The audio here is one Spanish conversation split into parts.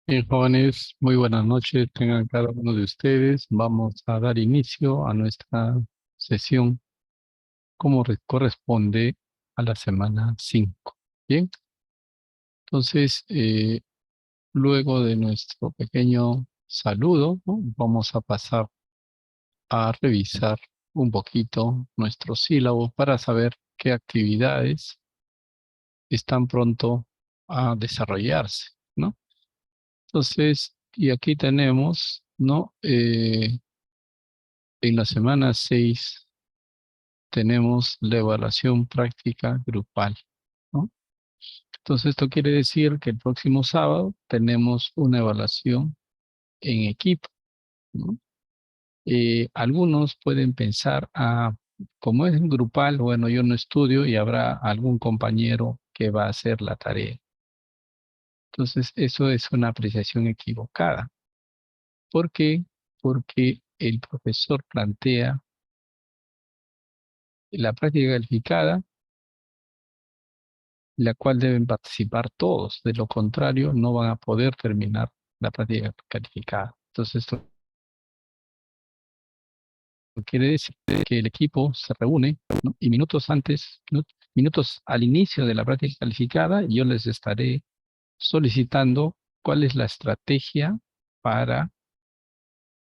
Bien, jóvenes, muy buenas noches, tengan cada uno de ustedes. Vamos a dar inicio a nuestra sesión como corresponde a la semana 5. Bien, entonces, luego de nuestro pequeño saludo, ¿no? Vamos a pasar a revisar un poquito nuestro sílabo para saber qué actividades están pronto a desarrollarse, ¿no? Entonces, y aquí tenemos, ¿no? En la semana 6 tenemos la evaluación práctica grupal, ¿no? Entonces esto quiere decir que el próximo sábado tenemos una evaluación en equipo, ¿no? Algunos pueden pensar, como es grupal, bueno, yo no estudio y habrá algún compañero que va a hacer la tarea. Entonces eso es una apreciación equivocada. ¿Por qué? Porque el profesor plantea la práctica calificada, la cual deben participar todos. De lo contrario, no van a poder terminar la práctica calificada. Entonces, esto quiere decir que el equipo se reúne, ¿no? Y minutos antes, minutos al inicio de la práctica calificada, yo les estaré solicitando cuál es la estrategia para,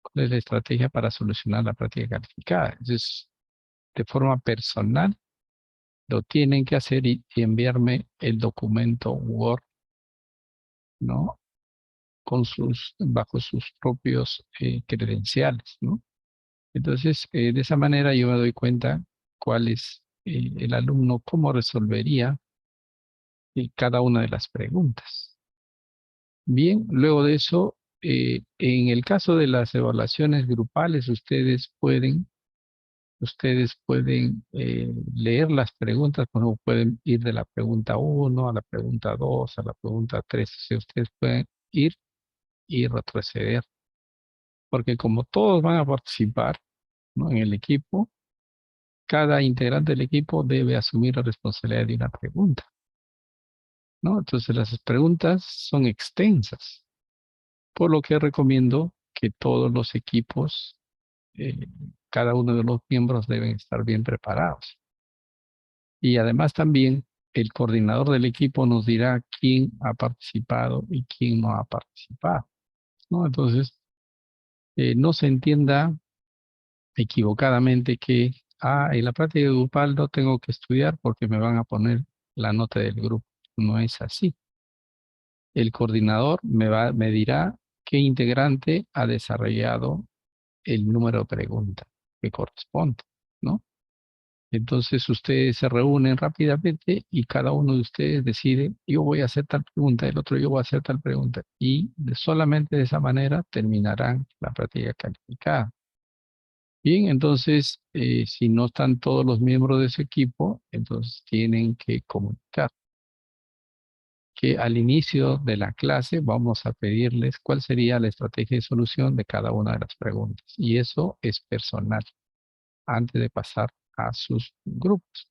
cuál es la estrategia para solucionar la práctica calificada. Entonces, de forma personal, lo tienen que hacer y enviarme el documento Word, ¿no? Bajo sus propios credenciales, ¿no? Entonces, de esa manera yo me doy cuenta cuál es el alumno, cómo resolvería cada una de las preguntas. Bien, luego de eso, en el caso de las evaluaciones grupales, ustedes pueden leer las preguntas, como pueden ir de la pregunta 1 a la pregunta 2 a la pregunta 3. O sea, ustedes pueden ir y retroceder, porque como todos van a participar, ¿no? En el equipo, cada integrante del equipo debe asumir la responsabilidad de una pregunta, ¿no? Entonces las preguntas son extensas, por lo que recomiendo que todos los equipos, eh, cada uno de los miembros deben estar bien preparados. Y además también el coordinador del equipo nos dirá quién ha participado y quién no ha participado, ¿no? Entonces, no se entienda equivocadamente que, en la práctica grupal no tengo que estudiar porque me van a poner la nota del grupo. No es así. El coordinador me dirá qué integrante ha desarrollado el número de preguntas que corresponde, ¿no? Entonces ustedes se reúnen rápidamente y cada uno de ustedes decide, yo voy a hacer tal pregunta, el otro yo voy a hacer tal pregunta. Y solamente de esa manera terminarán la práctica calificada. Bien, entonces, si no están todos los miembros de ese equipo, entonces tienen que comunicar que al inicio de la clase vamos a pedirles cuál sería la estrategia de solución de cada una de las preguntas. Y eso es personal, antes de pasar a sus grupos.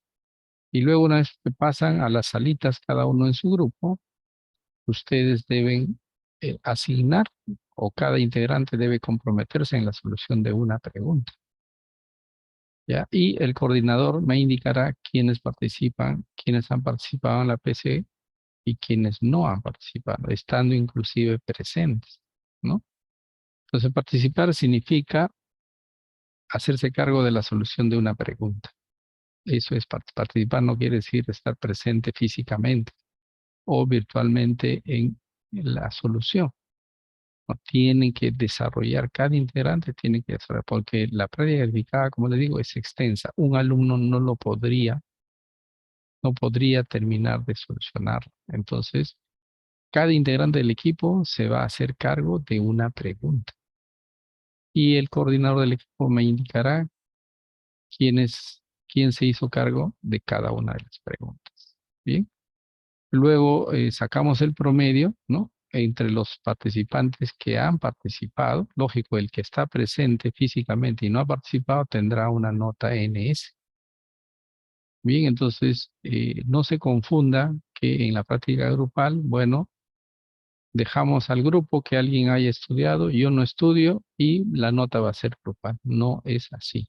Y luego, una vez que pasan a las salitas, cada uno en su grupo, ustedes deben asignar, o cada integrante debe comprometerse en la solución de una pregunta. ¿Ya? Y el coordinador me indicará quiénes participan, quiénes han participado en la PC y quienes no han participado, estando inclusive presentes, ¿no? Entonces, participar significa hacerse cargo de la solución de una pregunta. Eso es participar, no quiere decir estar presente físicamente o virtualmente en la solución. No tienen que desarrollar, cada integrante tiene que desarrollar, porque la práctica calificada, como les digo, es extensa. Un alumno no podría terminar de solucionar. Entonces, cada integrante del equipo se va a hacer cargo de una pregunta y el coordinador del equipo me indicará quién se hizo cargo de cada una de las preguntas. Bien, luego sacamos el promedio, ¿no? Entre los participantes que han participado. Lógico, el que está presente físicamente y no ha participado tendrá una nota NS. Bien, entonces no se confunda que en la práctica grupal, bueno, dejamos al grupo que alguien haya estudiado, yo no estudio y la nota va a ser grupal. No es así.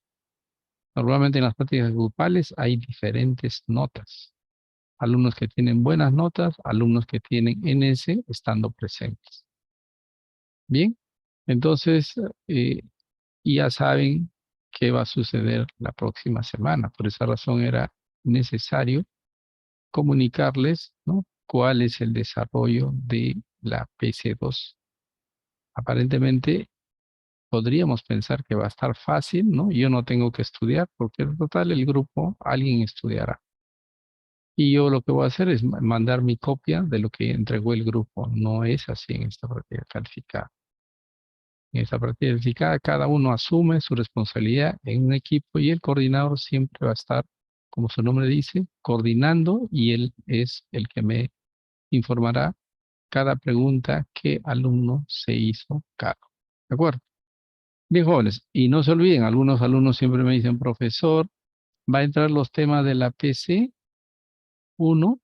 Normalmente en las prácticas grupales hay diferentes notas. Alumnos que tienen buenas notas, alumnos que tienen NS estando presentes. Bien, entonces ya saben qué va a suceder la próxima semana. Por esa razón era necesario comunicarles, ¿no?, cuál es el desarrollo de la PC2. Aparentemente podríamos pensar que va a estar fácil, ¿no? Yo no tengo que estudiar porque en total el grupo, alguien estudiará. Y yo lo que voy a hacer es mandar mi copia de lo que entregó el grupo. No es así en esta práctica calificada. En esta práctica calificada, cada uno asume su responsabilidad en un equipo y el coordinador siempre va a estar, como su nombre dice, coordinando, y él es el que me informará cada pregunta que alumno se hizo cargo. ¿De acuerdo? Bien, jóvenes, y no se olviden, algunos alumnos siempre me dicen, profesor, va a entrar los temas de la PC 1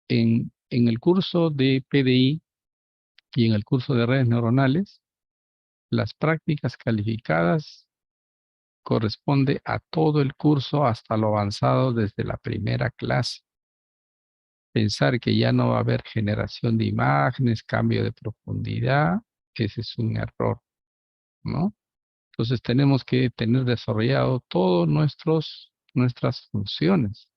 en el curso de PDI y en el curso de redes neuronales. Las prácticas calificadas corresponde a todo el curso hasta lo avanzado desde la primera clase. Pensar que ya no va a haber generación de imágenes, cambio de profundidad, ese es un error, ¿no? Entonces tenemos que tener desarrollado todas nuestras funciones.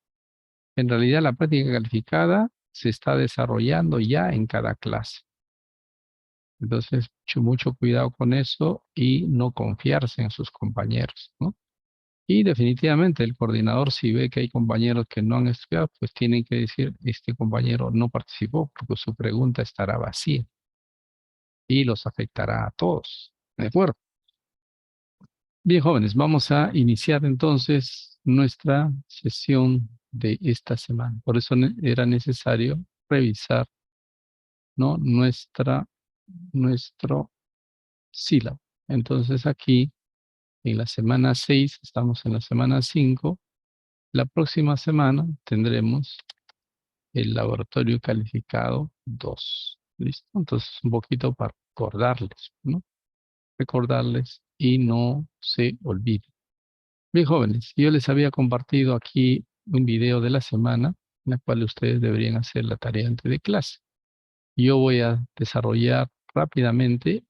En realidad la práctica calificada se está desarrollando ya en cada clase. Entonces, mucho cuidado con eso y no confiarse en sus compañeros, ¿no? Y definitivamente el coordinador, si ve que hay compañeros que no han estudiado, pues tienen que decir, este compañero no participó porque su pregunta estará vacía y los afectará a todos. ¿De acuerdo? Bien, jóvenes, vamos a iniciar entonces nuestra sesión de esta semana. Por eso era necesario revisar, ¿no?, nuestro sílabo. Entonces aquí, en la semana 6, estamos en la semana 5. La próxima semana tendremos el laboratorio calificado 2. ¿Listo? Entonces, un poquito para recordarles, ¿no? Recordarles y no se olviden. Bien, jóvenes, yo les había compartido aquí un video de la semana en la cual ustedes deberían hacer la tarea antes de clase. Yo voy a desarrollar rápidamente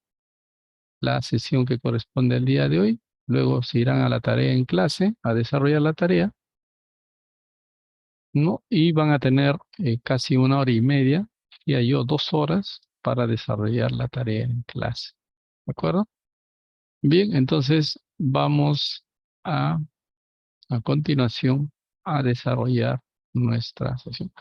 la sesión que corresponde al día de hoy. Luego se irán a la tarea en clase, a desarrollar la tarea, ¿no? Y van a tener casi 1 hora y media, y yo 2 horas para desarrollar la tarea en clase. ¿De acuerdo? Bien, entonces vamos a continuación a desarrollar nuestra sesión.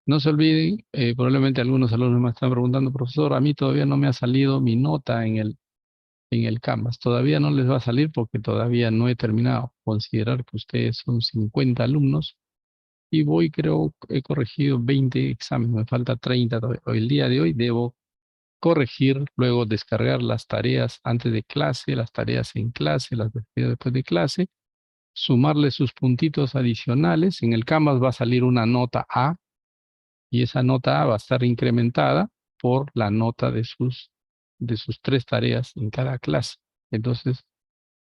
No se olviden, probablemente algunos alumnos me están preguntando, profesor, a mí todavía no me ha salido mi nota en el Canvas. Todavía no les va a salir porque todavía no he terminado. Considerar que ustedes son 50 alumnos y creo, he corregido 20 exámenes, me falta 30 todavía. El día de hoy debo corregir, luego descargar las tareas antes de clase, las tareas en clase, las después de clase, sumarle sus puntitos adicionales. En el Canvas va a salir una nota A, y esa nota A va a estar incrementada por la nota de sus 3 tareas en cada clase. Entonces,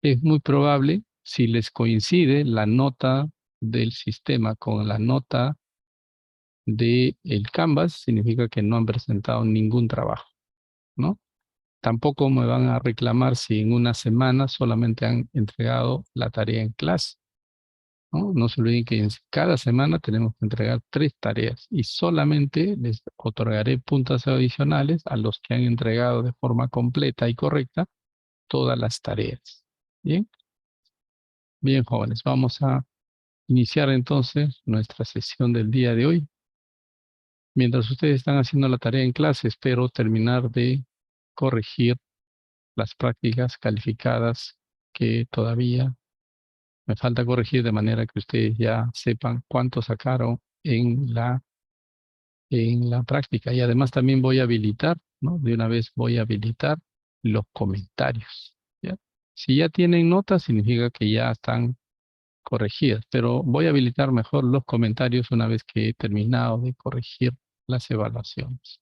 es muy probable, si les coincide la nota del sistema con la nota del Canvas, significa que no han presentado ningún trabajo, ¿no? Tampoco me van a reclamar si en una semana solamente han entregado la tarea en clase, ¿no? No se olviden que en cada semana tenemos que entregar 3 tareas y solamente les otorgaré puntos adicionales a los que han entregado de forma completa y correcta todas las tareas. Bien, bien, jóvenes, vamos a iniciar entonces nuestra sesión del día de hoy. Mientras ustedes están haciendo la tarea en clase, espero terminar de corregir las prácticas calificadas que todavía me falta corregir, de manera que ustedes ya sepan cuánto sacaron en la práctica. Y además también voy a habilitar, ¿no? De una vez voy a habilitar los comentarios, ¿ya? Si ya tienen notas, significa que ya están corregidas, pero voy a habilitar mejor los comentarios una vez que he terminado de corregir las evaluaciones.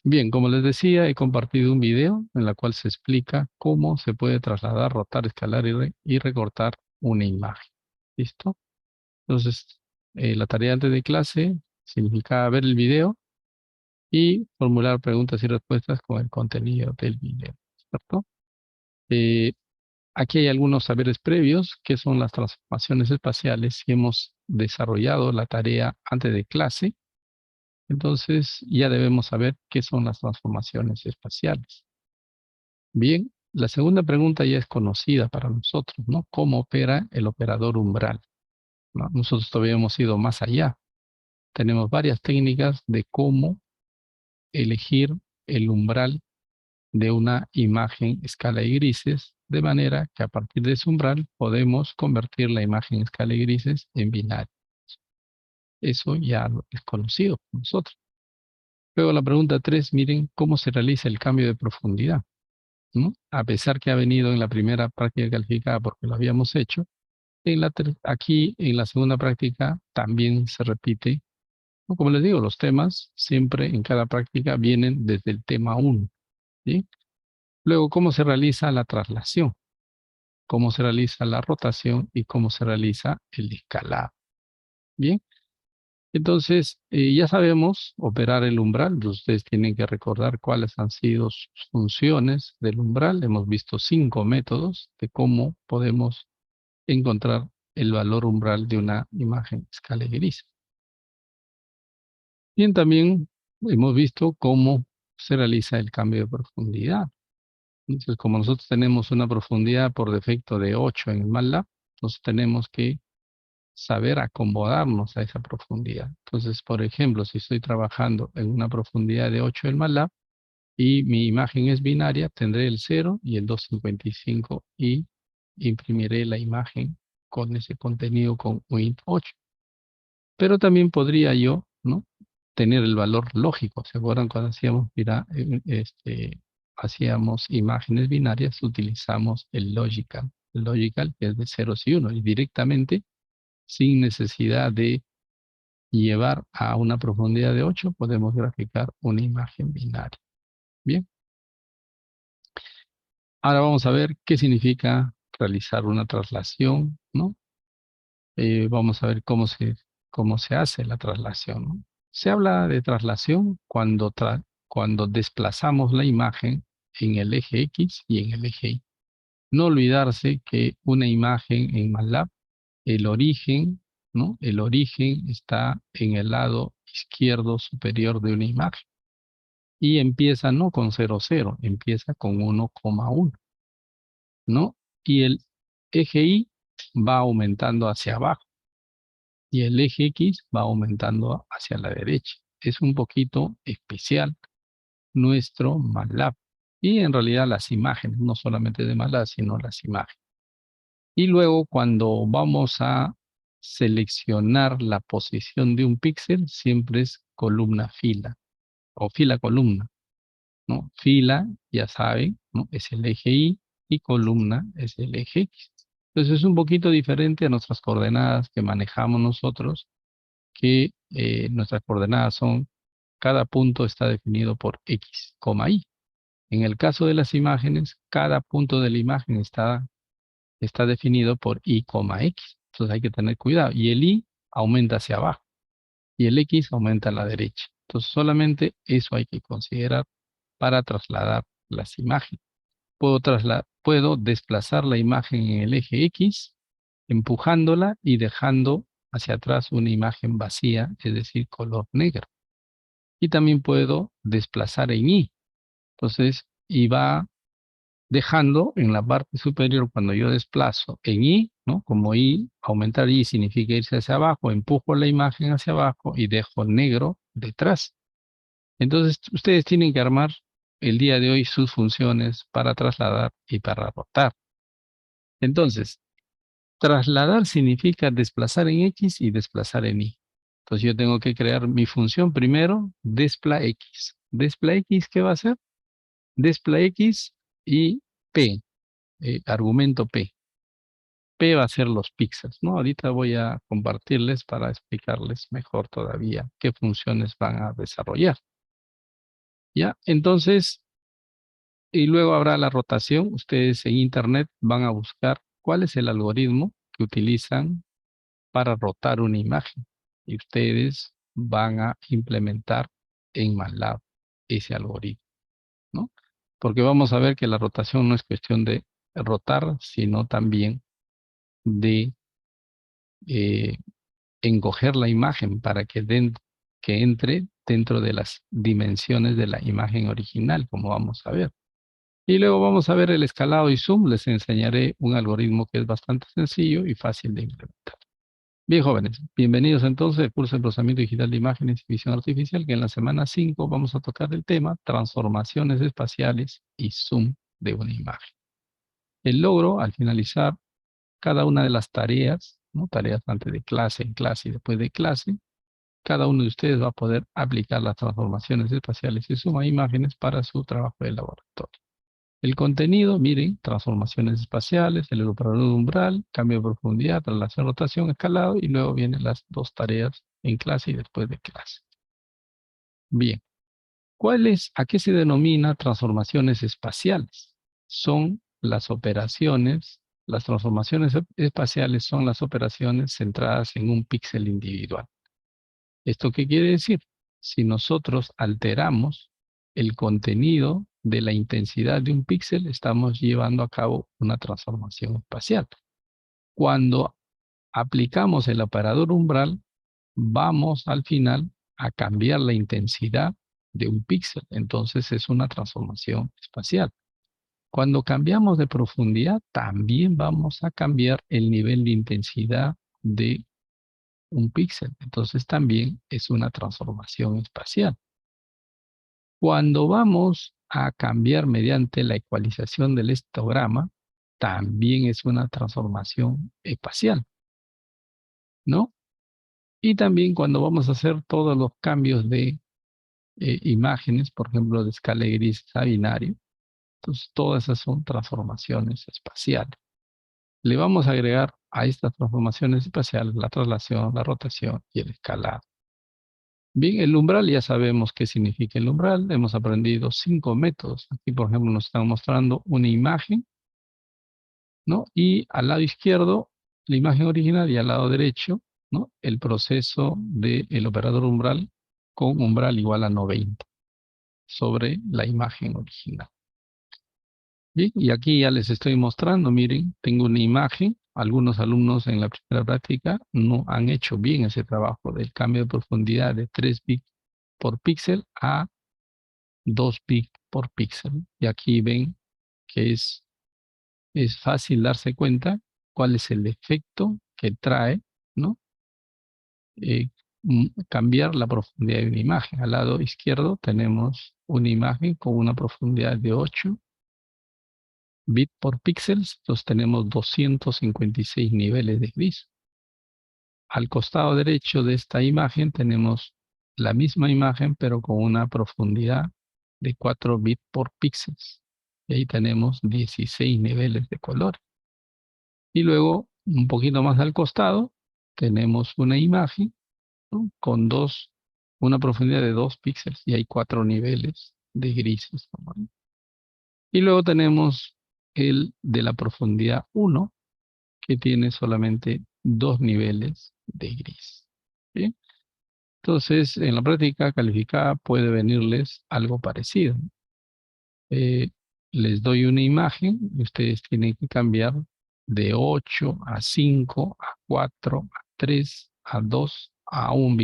Bien, como les decía, he compartido un video en la cual se explica cómo se puede trasladar, rotar, escalar y recortar una imagen. ¿Listo? Entonces, la tarea antes de clase significa ver el video y formular preguntas y respuestas con el contenido del video. ¿Cierto? Eh, Aquí hay algunos saberes previos, que son las transformaciones espaciales, y hemos desarrollado la tarea antes de clase. Entonces, ya debemos saber qué son las transformaciones espaciales. Bien, la segunda pregunta ya es conocida para nosotros, ¿no? ¿Cómo opera el operador umbral? ¿No? Nosotros todavía hemos ido más allá. Tenemos varias técnicas de cómo elegir el umbral de una imagen escala de grises, de manera que a partir de ese umbral podemos convertir la imagen escala de grises en binario. Eso ya es conocido por nosotros. Luego la pregunta 3, miren cómo se realiza el cambio de profundidad, ¿no? A pesar que ha venido en la primera práctica calificada porque lo habíamos hecho, aquí en la segunda práctica también se repite, ¿no? Como les digo, los temas siempre en cada práctica vienen desde el tema 1, ¿sí? Luego, ¿cómo se realiza la traslación? ¿Cómo se realiza la rotación? Y cómo se realiza el escalado. Bien, entonces ya sabemos operar el umbral. Ustedes tienen que recordar cuáles han sido sus funciones del umbral. Hemos visto 5 métodos de cómo podemos encontrar el valor umbral de una imagen escala gris. Bien, también hemos visto cómo se realiza el cambio de profundidad. Entonces, como nosotros tenemos una profundidad por defecto de 8 en MATLAB, entonces tenemos que saber acomodarnos a esa profundidad. Entonces, por ejemplo, si estoy trabajando en una profundidad de 8 en MATLAB y mi imagen es binaria, tendré el 0 y el 255 y imprimiré la imagen con ese contenido con Win 8. Pero también podría yo, ¿no?, tener el valor lógico. ¿Se acuerdan cuando hacíamos imágenes binarias? Utilizamos el logical que es de ceros y unos, y directamente, sin necesidad de llevar a una profundidad de 8, podemos graficar una imagen binaria. Bien, ahora vamos a ver qué significa realizar una traslación, ¿no? Vamos a ver cómo se hace la traslación, ¿no? Se habla de traslación cuando desplazamos la imagen en el eje X y en el eje Y. No olvidarse que una imagen en MATLAB, el origen, ¿no? El origen está en el lado izquierdo superior de una imagen. Y empieza no con 0,0, empieza con 1,1, ¿no? Y el eje Y va aumentando hacia abajo y el eje X va aumentando hacia la derecha. Es un poquito especial nuestro MATLAB. Y en realidad las imágenes, no solamente de MATLAB, sino las imágenes. Y luego cuando vamos a seleccionar la posición de un píxel, siempre es columna-fila o fila-columna, ¿no? Fila, ya saben, ¿no?, es el eje y columna es el eje X. Entonces es un poquito diferente a nuestras coordenadas que manejamos nosotros, que nuestras coordenadas son, cada punto está definido por X, Y. En el caso de las imágenes, cada punto de la imagen está definido por Y, X. Entonces hay que tener cuidado. Y el Y aumenta hacia abajo y el X aumenta a la derecha. Entonces solamente eso hay que considerar para trasladar las imágenes. Puedo desplazar la imagen en el eje X, empujándola y dejando hacia atrás una imagen vacía, es decir, color negro. Y también puedo desplazar en Y. Entonces, y va dejando en la parte superior, cuando yo desplazo en Y, ¿no? Como Y, aumentar Y significa irse hacia abajo, empujo la imagen hacia abajo y dejo negro detrás. Entonces, ustedes tienen que armar el día de hoy sus funciones para trasladar y para rotar. Entonces, trasladar significa desplazar en X y desplazar en Y. Entonces, yo tengo que crear mi función primero, despla X. Despla X, ¿qué va a hacer? Despla X y P, argumento P. P va a ser los píxeles, ¿no? Ahorita voy a compartirles para explicarles mejor todavía qué funciones van a desarrollar. ¿Ya? Entonces, y luego habrá la rotación. Ustedes en Internet van a buscar cuál es el algoritmo que utilizan para rotar una imagen. Y ustedes van a implementar en MATLAB ese algoritmo, ¿no? Porque vamos a ver que la rotación no es cuestión de rotar, sino también de eh, encoger la imagen para que entre dentro de las dimensiones de la imagen original, como vamos a ver. Y luego vamos a ver el escalado y zoom. Les enseñaré un algoritmo que es bastante sencillo y fácil de implementar. Bien, jóvenes, bienvenidos entonces al curso de procesamiento digital de imágenes y visión artificial, que en la semana 5 vamos a tocar el tema transformaciones espaciales y zoom de una imagen. El logro, al finalizar cada una de las tareas, ¿no? Tareas antes de clase, en clase y después de clase, cada uno de ustedes va a poder aplicar las transformaciones espaciales y zoom a imágenes para su trabajo de laboratorio. El contenido, miren, transformaciones espaciales, el operador de umbral, cambio de profundidad, traslación, rotación, escalado, y luego vienen las dos tareas en clase y después de clase. Bien, a qué se denomina transformaciones espaciales? Son las operaciones, las transformaciones espaciales son las operaciones centradas en un píxel individual. ¿Esto qué quiere decir? Si nosotros alteramos el contenido de la intensidad de un píxel, estamos llevando a cabo una transformación espacial. Cuando aplicamos el operador umbral, vamos al final a cambiar la intensidad de un píxel. Entonces es una transformación espacial. Cuando cambiamos de profundidad, también vamos a cambiar el nivel de intensidad de un píxel. Entonces también es una transformación espacial. Cuando vamos a cambiar mediante la ecualización del histograma, también es una transformación espacial, ¿no? Y también cuando vamos a hacer todos los cambios de imágenes, por ejemplo, de escala de grises a binario, entonces todas esas son transformaciones espaciales. Le vamos a agregar a estas transformaciones espaciales la traslación, la rotación y el escalado. Bien, el umbral ya sabemos qué significa el umbral. Hemos aprendido 5 métodos. Aquí, por ejemplo, nos están mostrando una imagen, ¿no? Y al lado izquierdo, la imagen original y al lado derecho, ¿no? El proceso del operador umbral con umbral igual a 90 sobre la imagen original. Bien, y aquí ya les estoy mostrando, miren, tengo una imagen. Algunos alumnos en la primera práctica no han hecho bien ese trabajo del cambio de profundidad de 3 bits por píxel a 2 bits por píxel. Y aquí ven que es fácil darse cuenta cuál es el efecto que trae, ¿no? Eh, Cambiar la profundidad de una imagen. Al lado izquierdo tenemos una imagen con una profundidad de 8 bits por píxeles. Entonces tenemos 256 niveles de gris. Al costado derecho de esta imagen tenemos la misma imagen, pero con una profundidad de 4 bits por píxeles. Y ahí tenemos 16 niveles de color. Y luego, un poquito más al costado, tenemos una imagen, ¿no? Con una profundidad de 2 píxeles y hay 4 niveles de grises, ¿no? Y luego tenemos el de la profundidad 1, que tiene solamente 2 niveles de gris. ¿Bien? Entonces, en la práctica calificada puede venirles algo parecido. Eh, Les doy una imagen y ustedes tienen que cambiar de 8 a 5, a 4, a 3, a 2, a 1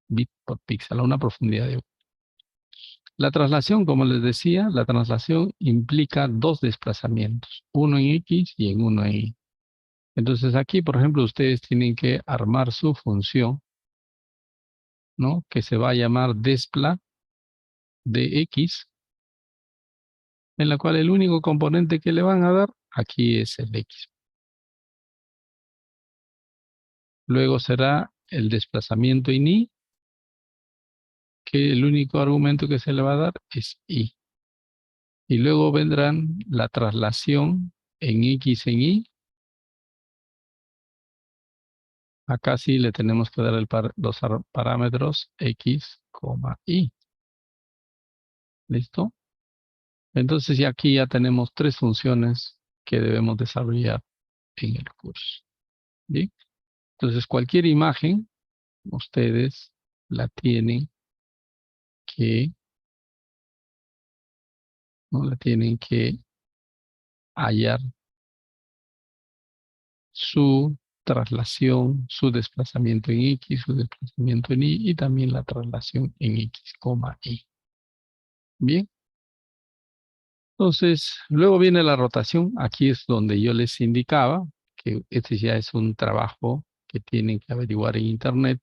bit por píxel, a una profundidad de 1. La traslación, como les decía, la traslación implica dos desplazamientos, uno en X y en uno en Y. Entonces aquí, por ejemplo, ustedes tienen que armar su función, ¿no? Que se va a llamar despla de X, en la cual el único componente que le van a dar aquí es el X. Luego será el desplazamiento en Y, que el único argumento que se le va a dar es Y. Y luego vendrán la traslación en X en Y. Acá sí le tenemos que dar los parámetros X, Y. ¿Listo? Entonces ya aquí ya tenemos 3 funciones que debemos desarrollar en el curso. ¿Bien? Entonces cualquier imagen, ustedes la tienen que, ¿no? La tienen que hallar su traslación, su desplazamiento en X, su desplazamiento en Y y también la traslación en X, Y. Bien. Entonces, luego viene la rotación. Aquí es donde yo les indicaba que este ya es un trabajo que tienen que averiguar en Internet.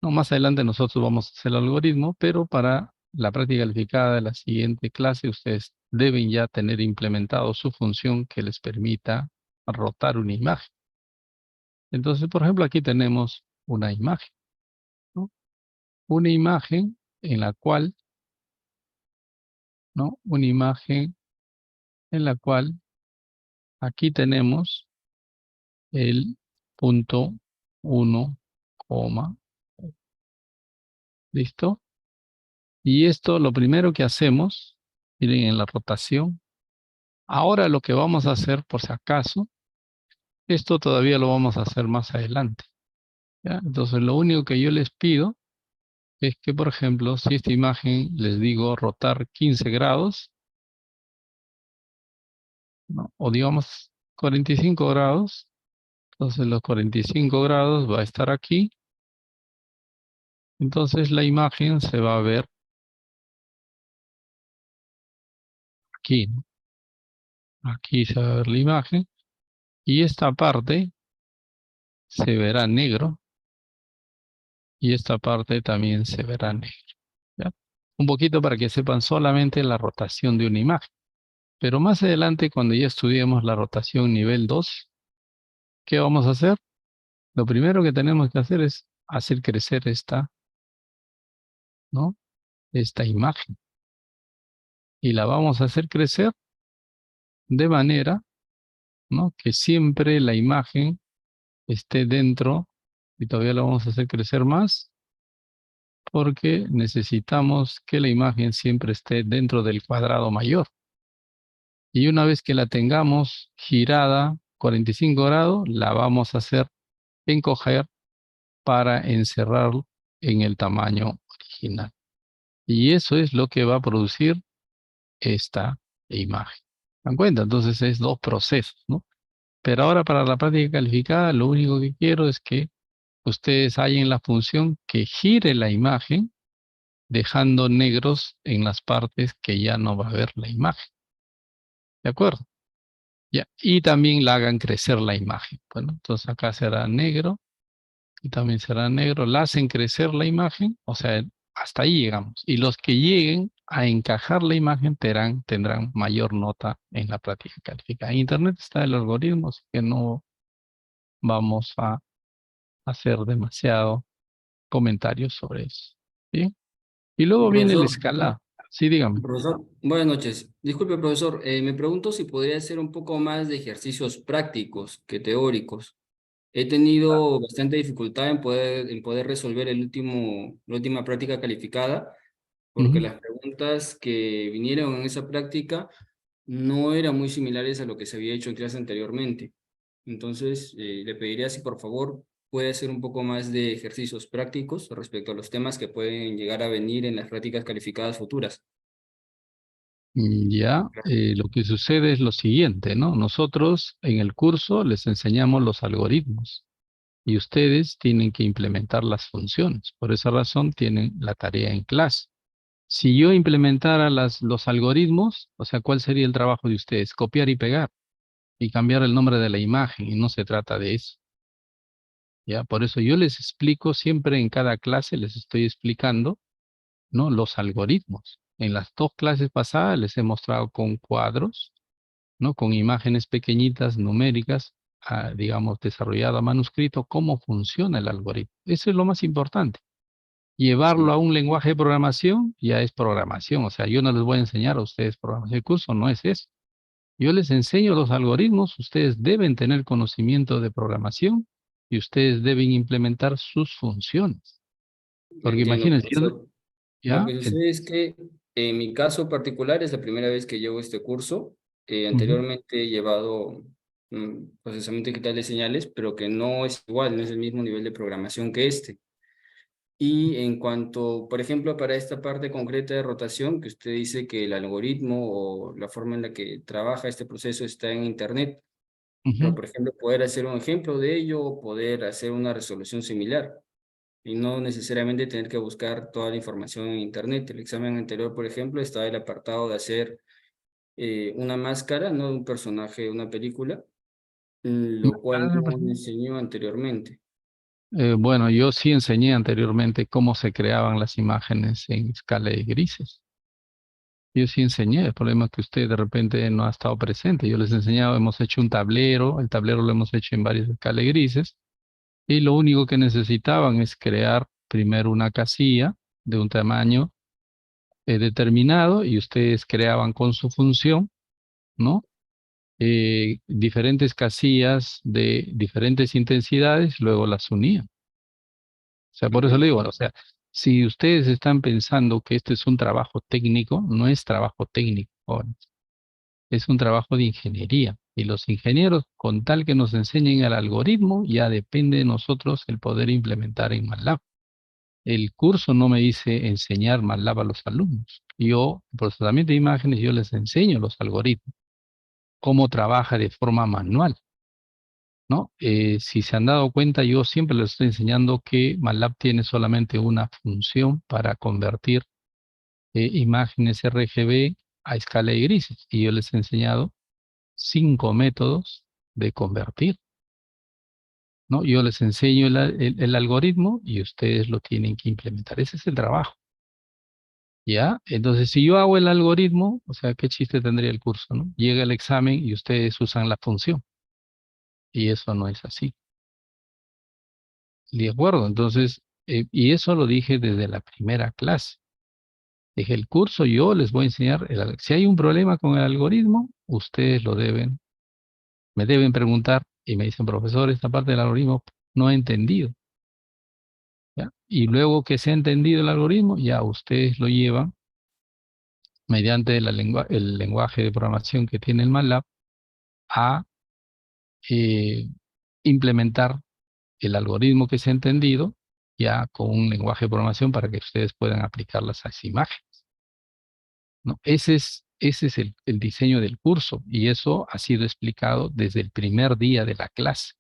No, más adelante nosotros vamos a hacer el algoritmo, pero para la práctica calificada de la siguiente clase, ustedes deben ya tener implementado su función que les permita rotar una imagen. Entonces, por ejemplo, aquí tenemos una imagen, ¿no? Una imagen en la cual, ¿no? Una imagen en la cual aquí tenemos el punto 1, ¿listo? Y esto lo primero que hacemos, miren en la rotación. Ahora lo que vamos a hacer, por si acaso, esto todavía lo vamos a hacer más adelante, ¿ya? Entonces lo único que yo les pido es que, por ejemplo, si esta imagen les digo rotar 15 grados, ¿no? O digamos 45 grados, entonces los 45 grados va a estar aquí. Entonces la imagen se va a ver aquí, ¿no? Aquí se va a ver la imagen y esta parte se verá negro y esta parte también se verá negro, ¿ya? Un poquito para que sepan solamente la rotación de una imagen. Pero más adelante, cuando ya estudiemos la rotación nivel 2, ¿qué vamos a hacer? Lo primero que tenemos que hacer es hacer crecer esta, ¿no? Esta imagen. Y la vamos a hacer crecer de manera, ¿no? Que siempre la imagen esté dentro, y todavía la vamos a hacer crecer más, porque necesitamos que la imagen siempre esté dentro del cuadrado mayor. Y una vez que la tengamos girada 45 grados, la vamos a hacer encoger para encerrar en el tamaño original. Y eso es lo que va a producir esta imagen. ¿Se dan cuenta? Entonces es 2 procesos, ¿no? Pero ahora para la práctica calificada, lo único que quiero es que ustedes hallen la función que gire la imagen, dejando negros en las partes que ya no va a ver la imagen. ¿De acuerdo? Ya. Y también la hagan crecer la imagen. Bueno, entonces acá será negro y también será negro. La hacen crecer la imagen, o sea, hasta ahí llegamos. Y los que lleguen a encajar la imagen tendrán mayor nota en la práctica calificada. En Internet está el algoritmo, así que no vamos a hacer demasiado comentarios sobre eso. ¿Sí? Y luego viene el Profesor, escalado. Sí, dígame. profesor, buenas noches. Disculpe, profesor, me pregunto si podría hacer un poco más de ejercicios prácticos que teóricos. He tenido bastante dificultad en poder resolver la última práctica calificada, porque Ujú. las preguntas que vinieron en esa práctica no eran muy similares a lo que se había hecho en clase anteriormente. Entonces, le pediría si por favor puede hacer un poco más de ejercicios prácticos respecto a los temas que pueden llegar a venir en las prácticas calificadas futuras. Ya, lo que sucede es lo siguiente, ¿no? Nosotros en el curso les enseñamos los algoritmos y ustedes tienen que implementar las funciones. Por esa razón tienen la tarea en clase. Si yo implementara los algoritmos, o sea, ¿cuál sería el trabajo de ustedes? Copiar y pegar y cambiar el nombre de la imagen, y no se trata de eso. Ya, por eso yo les explico siempre en cada clase, les estoy explicando, ¿no? Los algoritmos. En las 2 clases pasadas les he mostrado con cuadros, ¿no? Con imágenes pequeñitas, numéricas, digamos, desarrollado a manuscrito, cómo funciona el algoritmo. Eso es lo más importante. Llevarlo a un lenguaje de programación ya es programación. O sea, yo no les voy a enseñar a ustedes programación. El curso no es eso. Yo les enseño los algoritmos. Ustedes deben tener conocimiento de programación y ustedes deben implementar sus funciones. Porque Entiendo, imagínense, profesor. Lo ¿ya? que sucede es que En mi caso particular es la primera vez que llevo este curso. Ujú, Anteriormente he llevado procesamiento digital de señales, pero que no es igual, no es el mismo nivel de programación que este. Y en cuanto, por ejemplo, para esta parte concreta de rotación, que usted dice que el algoritmo o la forma en la que trabaja este proceso está en Internet, pero, ujú. por ejemplo, poder hacer un ejemplo de ello o poder hacer una resolución similar y no necesariamente tener que buscar toda la información en Internet. El examen anterior, por ejemplo, estaba el apartado de hacer una máscara, no de un personaje de una película, lo cual no me enseñó anteriormente. Bueno, yo sí enseñé anteriormente cómo se creaban las imágenes en escala de grises. Yo sí enseñé, el problema es que usted de repente no ha estado presente. Yo les he enseñado, hemos hecho un tablero, el tablero lo hemos hecho en varias escalas de grises, y lo único que necesitaban es crear primero una casilla de un tamaño determinado y ustedes creaban con su función, ¿no? Diferentes casillas de diferentes intensidades, luego las unían. O sea, por eso le Ujú, digo, o sea, si ustedes están pensando que este es un trabajo técnico, no es trabajo técnico, jóvenes, es un trabajo de ingeniería. Y los ingenieros, con tal que nos enseñen el algoritmo, ya depende de nosotros el poder implementar en MATLAB. El curso no me dice enseñar MATLAB a los alumnos. Yo, procesamiento de imágenes, yo les enseño los algoritmos, cómo trabaja de forma manual, ¿no? Si se han dado cuenta, yo siempre les estoy enseñando que MATLAB tiene solamente una función para convertir imágenes RGB a escala de grises. Y yo les he enseñado 5 métodos de convertir, ¿no? Yo les enseño el algoritmo y ustedes lo tienen que implementar. Ese es el trabajo, ¿ya? Entonces, si yo hago el algoritmo, o sea, ¿qué chiste tendría el curso, no? Llega el examen y ustedes usan la función. Y eso no es así. ¿De acuerdo? Entonces, y eso lo dije desde la primera clase. Dije, el curso yo les voy a enseñar, si hay un problema con el algoritmo, ustedes me deben preguntar y me dicen, profesor, esta parte del algoritmo no he entendido. ¿Ya? Y luego que se ha entendido el algoritmo, ya ustedes lo llevan mediante el lenguaje de programación que tiene el MATLAB a eh, implementar el algoritmo que se ha entendido ya con un lenguaje de programación para que ustedes puedan aplicarlas a esa imagen, ¿no? Ese es el diseño del curso y eso ha sido explicado desde el primer día de la clase.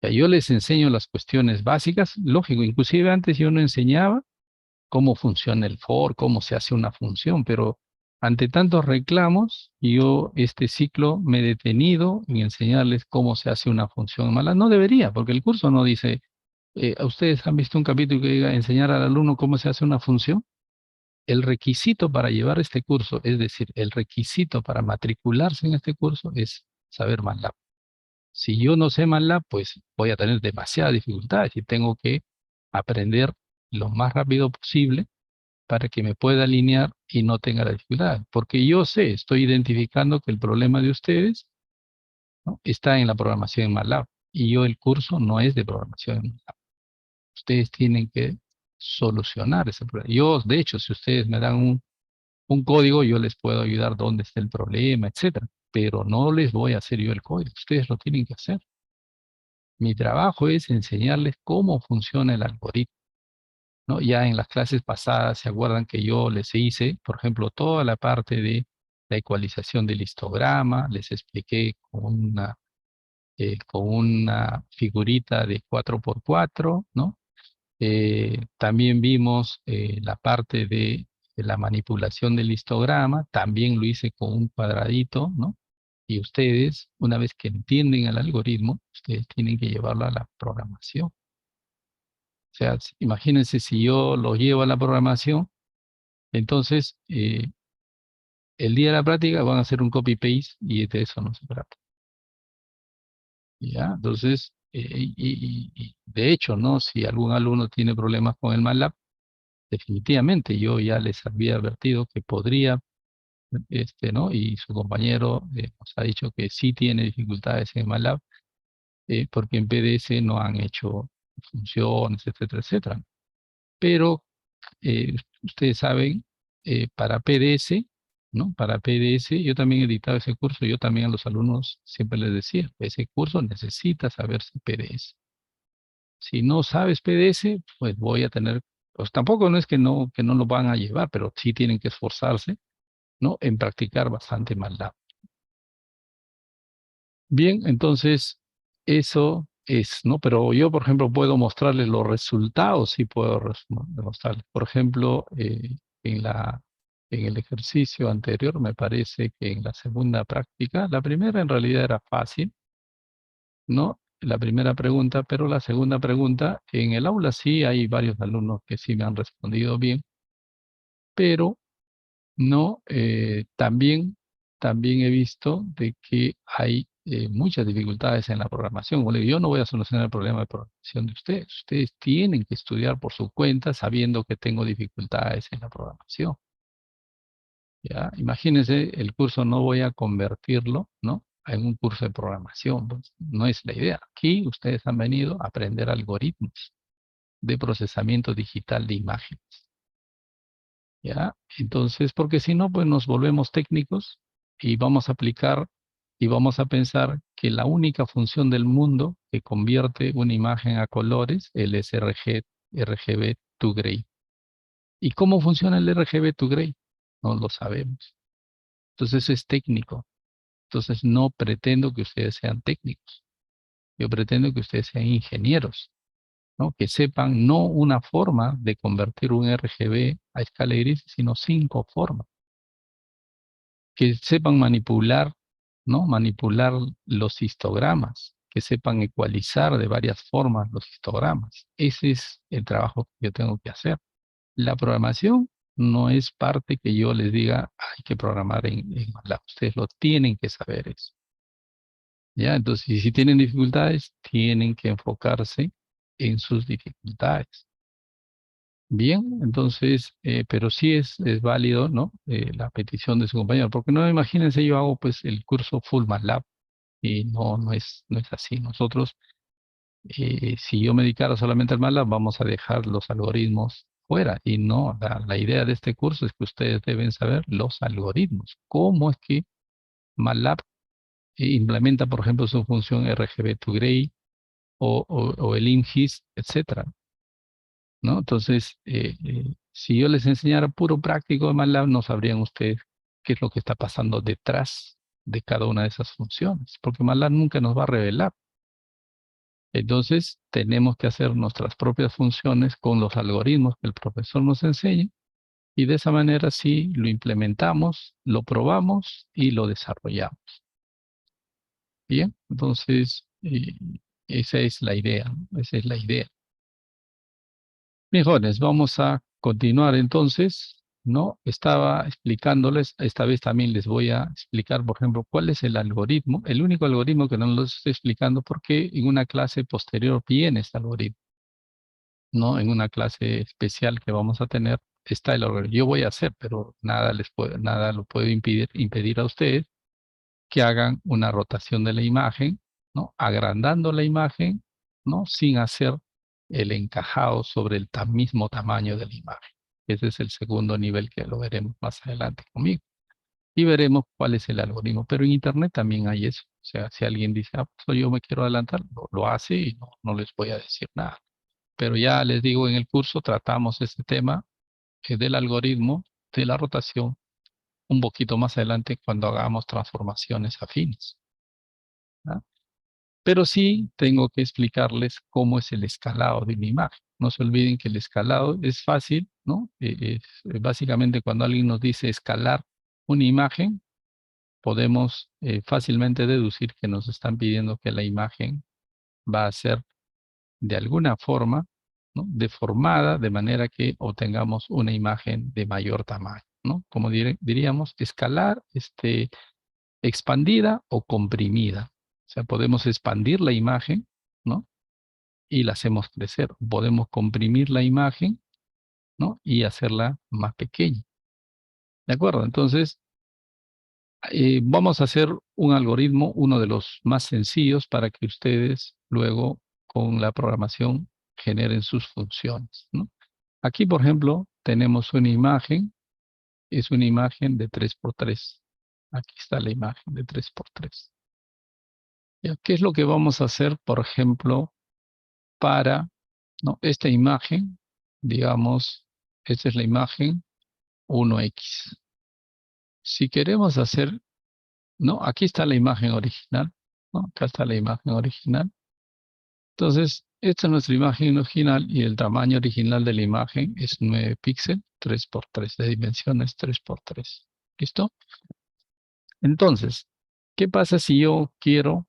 Ya yo les enseño las cuestiones básicas, lógico, inclusive antes yo no enseñaba cómo funciona el for, cómo se hace una función, pero ante tantos reclamos, yo este ciclo me he detenido en enseñarles cómo se hace una función mala. No debería, porque el curso no dice, ¿ustedes han visto un capítulo que diga enseñar al alumno cómo se hace una función? El requisito para llevar este curso, es decir, el requisito para matricularse en este curso es saber MATLAB. Si yo no sé MATLAB, pues voy a tener demasiadas dificultades y tengo que aprender lo más rápido posible para que me pueda alinear y no tenga la dificultad. Porque yo sé, estoy identificando que el problema de ustedes, ¿no? Está en la programación en MATLAB. Y yo el curso no es de programación en MATLAB. Ustedes tienen que solucionar ese problema. Yo, de hecho, si ustedes me dan un código, yo les puedo ayudar dónde está el problema, etcétera. Pero no les voy a hacer yo el código. Ustedes lo tienen que hacer. Mi trabajo es enseñarles cómo funciona el algoritmo, ¿no? Ya en las clases pasadas, ¿se acuerdan que yo les hice, por ejemplo, toda la parte de la ecualización del histograma? Les expliqué con una figurita de 4x4, ¿no? También vimos la parte de la manipulación del histograma, también lo hice con un cuadradito, ¿no? Y ustedes, una vez que entienden el algoritmo, ustedes tienen que llevarlo a la programación. O sea, imagínense si yo lo llevo a la programación, entonces el día de la práctica van a hacer un copy-paste y de eso no se trata. ¿Ya? Entonces, y de hecho, ¿no? Si algún alumno tiene problemas con el MATLAB, definitivamente yo ya les había advertido que podría, ¿no? Y su compañero nos ha dicho que sí tiene dificultades en MATLAB, porque en PDS no han hecho funciones, etcétera, etcétera. Pero ustedes saben para PDS, ¿no? Para PDS, yo también he dictado ese curso, yo también a los alumnos siempre les decía, ese curso necesita saberse PDS. Si no sabes PDS, pues voy a tener, pues tampoco no es que no lo van a llevar, pero sí tienen que esforzarse, ¿no? En practicar bastante MATLAB. Bien, entonces eso es, ¿no? Pero yo, por ejemplo, puedo mostrarles los resultados, sí puedo mostrarles. Por ejemplo, en en el ejercicio anterior, me parece que en la segunda práctica, la primera en realidad era fácil, ¿no? La primera pregunta, pero la segunda pregunta, en el aula sí hay varios alumnos que sí me han respondido bien, pero no, también he visto de que hay muchas dificultades en la programación. Bueno, yo no voy a solucionar el problema de programación de ustedes. Ustedes tienen que estudiar por su cuenta sabiendo que tengo dificultades en la programación. ¿Ya? Imagínense, el curso no voy a convertirlo, ¿no? En un curso de programación. Pues, no es la idea. Aquí ustedes han venido a aprender algoritmos de procesamiento digital de imágenes. ¿Ya? Entonces, porque si no, pues nos volvemos técnicos y vamos a aplicar y vamos a pensar que la única función del mundo que convierte una imagen a colores, el RGB to gray. ¿Y cómo funciona el RGB to gray? No lo sabemos. Entonces es técnico. Entonces no pretendo que ustedes sean técnicos. Yo pretendo que ustedes sean ingenieros, ¿no? Que sepan no una forma de convertir un RGB a escala gris, sino 5 formas. Que sepan manipular, ¿no? Manipular los histogramas, que sepan ecualizar de varias formas los histogramas. Ese es el trabajo que yo tengo que hacer. La programación no es parte que yo les diga, hay que programar en MATLAB. Ustedes lo tienen que saber eso. ¿Ya? Entonces, y si tienen dificultades, tienen que enfocarse en sus dificultades. Bien, entonces, pero sí es válido, ¿no? La petición de su compañero, porque no imagínense, yo hago pues el curso Full MATLAB y no es así. Nosotros, si yo me dedicara solamente al MATLAB, vamos a dejar los algoritmos fuera. Y no, la idea de este curso es que ustedes deben saber los algoritmos. ¿Cómo es que MATLAB implementa, por ejemplo, su función RGB to gray o el IMGIS, etcétera? ¿No? Entonces, si yo les enseñara puro práctico de MATLAB, no sabrían ustedes qué es lo que está pasando detrás de cada una de esas funciones, porque MATLAB nunca nos va a revelar. Entonces, tenemos que hacer nuestras propias funciones con los algoritmos que el profesor nos enseña, y de esa manera sí lo implementamos, lo probamos y lo desarrollamos. Bien, entonces, esa es la idea, ¿no? Esa es la idea. Bien, jóvenes, vamos a continuar entonces, ¿no? Estaba explicándoles, esta vez también les voy a explicar, por ejemplo, cuál es el algoritmo, el único algoritmo que no los estoy explicando porque en una clase posterior viene este algoritmo, ¿no? En una clase especial que vamos a tener está el algoritmo. Yo voy a hacer, pero nada lo puede impedir a ustedes que hagan una rotación de la imagen, ¿no? Agrandando la imagen, ¿no? Sin hacer el encajado sobre el mismo tamaño de la imagen. Ese es el segundo nivel que lo veremos más adelante conmigo. Y veremos cuál es el algoritmo. Pero en Internet también hay eso. O sea, si alguien dice, ah, pues yo me quiero adelantar, lo hace y no les voy a decir nada. Pero ya les digo, en el curso tratamos este tema del algoritmo de la rotación un poquito más adelante cuando hagamos transformaciones afines. ¿Ah? Pero sí tengo que explicarles cómo es el escalado de una imagen. No se olviden que el escalado es fácil, ¿no? Básicamente cuando alguien nos dice escalar una imagen, podemos fácilmente deducir que nos están pidiendo que la imagen va a ser de alguna forma, ¿no? Deformada de manera que obtengamos una imagen de mayor tamaño, ¿no? Como diríamos, escalar, expandida o comprimida. O sea, podemos expandir la imagen, ¿no? Y la hacemos crecer. Podemos comprimir la imagen, ¿no? Y hacerla más pequeña. ¿De acuerdo? Entonces, vamos a hacer un algoritmo, uno de los más sencillos para que ustedes luego con la programación generen sus funciones, ¿no? Aquí, por ejemplo, tenemos una imagen, es una imagen de 3×3. Aquí está la imagen de 3×3. ¿Ya? ¿Qué es lo que vamos a hacer, por ejemplo, para, ¿no? Esta imagen? Digamos, esta es la imagen 1X. Si queremos hacer, ¿no? Aquí está la imagen original, ¿no? Acá está la imagen original. Entonces, esta es nuestra imagen original y el tamaño original de la imagen es 9 píxeles, 3×3, de dimensiones 3×3. ¿Listo? Entonces, ¿qué pasa si yo quiero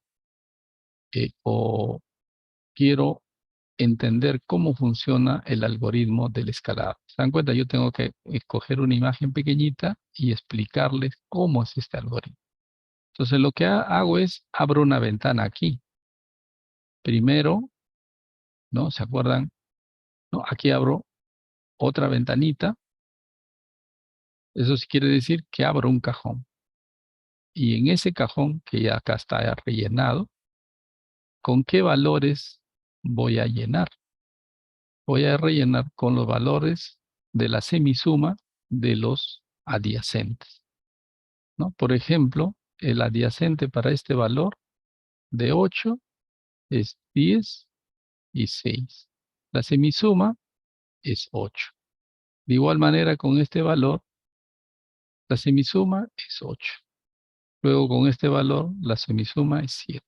o quiero entender cómo funciona el algoritmo del escalado? ¿Se dan cuenta? Yo tengo que escoger una imagen pequeñita y explicarles cómo es este algoritmo. Entonces, lo que hago es, abro una ventana aquí. Primero, ¿no? ¿Se acuerdan? ¿No? Aquí abro otra ventanita. Eso sí quiere decir que abro un cajón. Y en ese cajón, que ya acá está rellenado, ¿con qué valores voy a llenar? Voy a rellenar con los valores de la semisuma de los adyacentes, ¿no? Por ejemplo, el adyacente para este valor de 8 es 10 y 6. La semisuma es 8. De igual manera, con este valor, la semisuma es 8. Luego, con este valor, la semisuma es 7.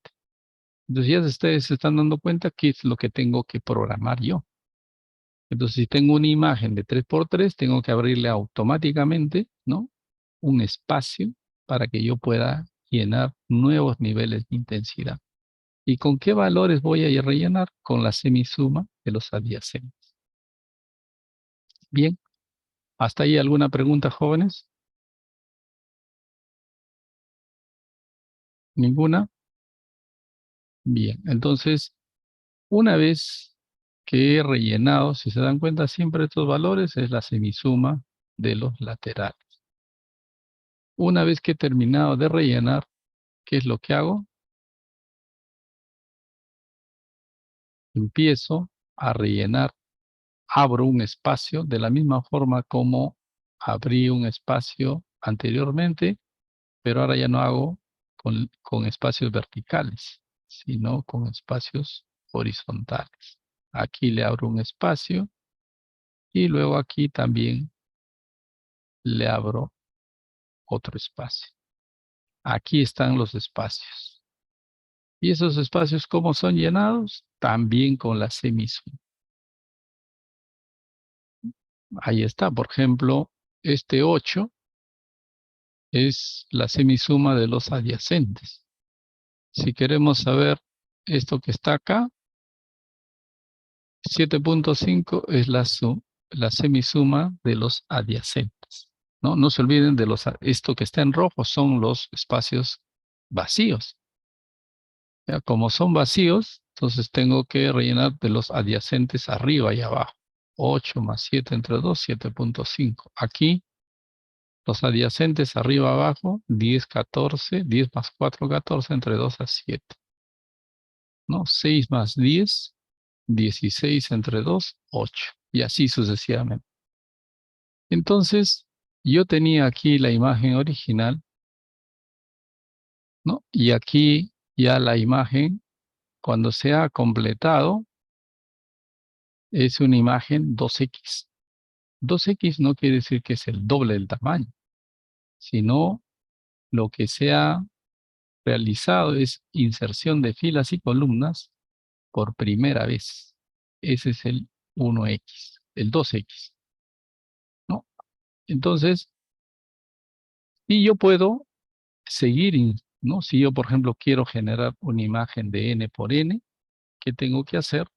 Entonces ya ustedes se están dando cuenta qué es lo que tengo que programar yo. Entonces, si tengo una imagen de 3×3, tengo que abrirle automáticamente, ¿no? Un espacio para que yo pueda llenar nuevos niveles de intensidad. ¿Y con qué valores voy a rellenar? Con la semisuma de los adyacentes. Bien, ¿hasta ahí alguna pregunta, jóvenes? ¿Ninguna? Bien, entonces, una vez que he rellenado, si se dan cuenta, siempre estos valores es la semisuma de los laterales. Una vez que he terminado de rellenar, ¿qué es lo que hago? Empiezo a rellenar, abro un espacio de la misma forma como abrí un espacio anteriormente, pero ahora ya no hago con espacios verticales, sino con espacios horizontales. Aquí le abro un espacio y luego aquí también le abro otro espacio. Aquí están los espacios. ¿Y esos espacios cómo son llenados? También con la semisuma. Ahí está, por ejemplo, este 8 es la semisuma de los adyacentes. Si queremos saber esto que está acá, 7.5 es la semisuma de los adyacentes. ¿No? No se olviden de esto que está en rojo son los espacios vacíos. ¿Ya? Como son vacíos, entonces tengo que rellenar de los adyacentes arriba y abajo. 8 más 7 entre 2, 7.5. Aquí, los adyacentes arriba abajo, 10, 14, 10 más 4, 14, entre 2 a 7. ¿No? 6 más 10, 16 entre 2, 8. Y así sucesivamente. Entonces, yo tenía aquí la imagen original, ¿no? Y aquí ya la imagen, cuando se ha completado, es una imagen 2X. 2X no quiere decir que es el doble del tamaño, sino lo que se ha realizado es inserción de filas y columnas por primera vez. Ese es el 1X, el 2X, ¿no? Entonces, y yo puedo seguir, ¿no? Si yo, por ejemplo, quiero generar una imagen de n por n, ¿qué tengo que hacer?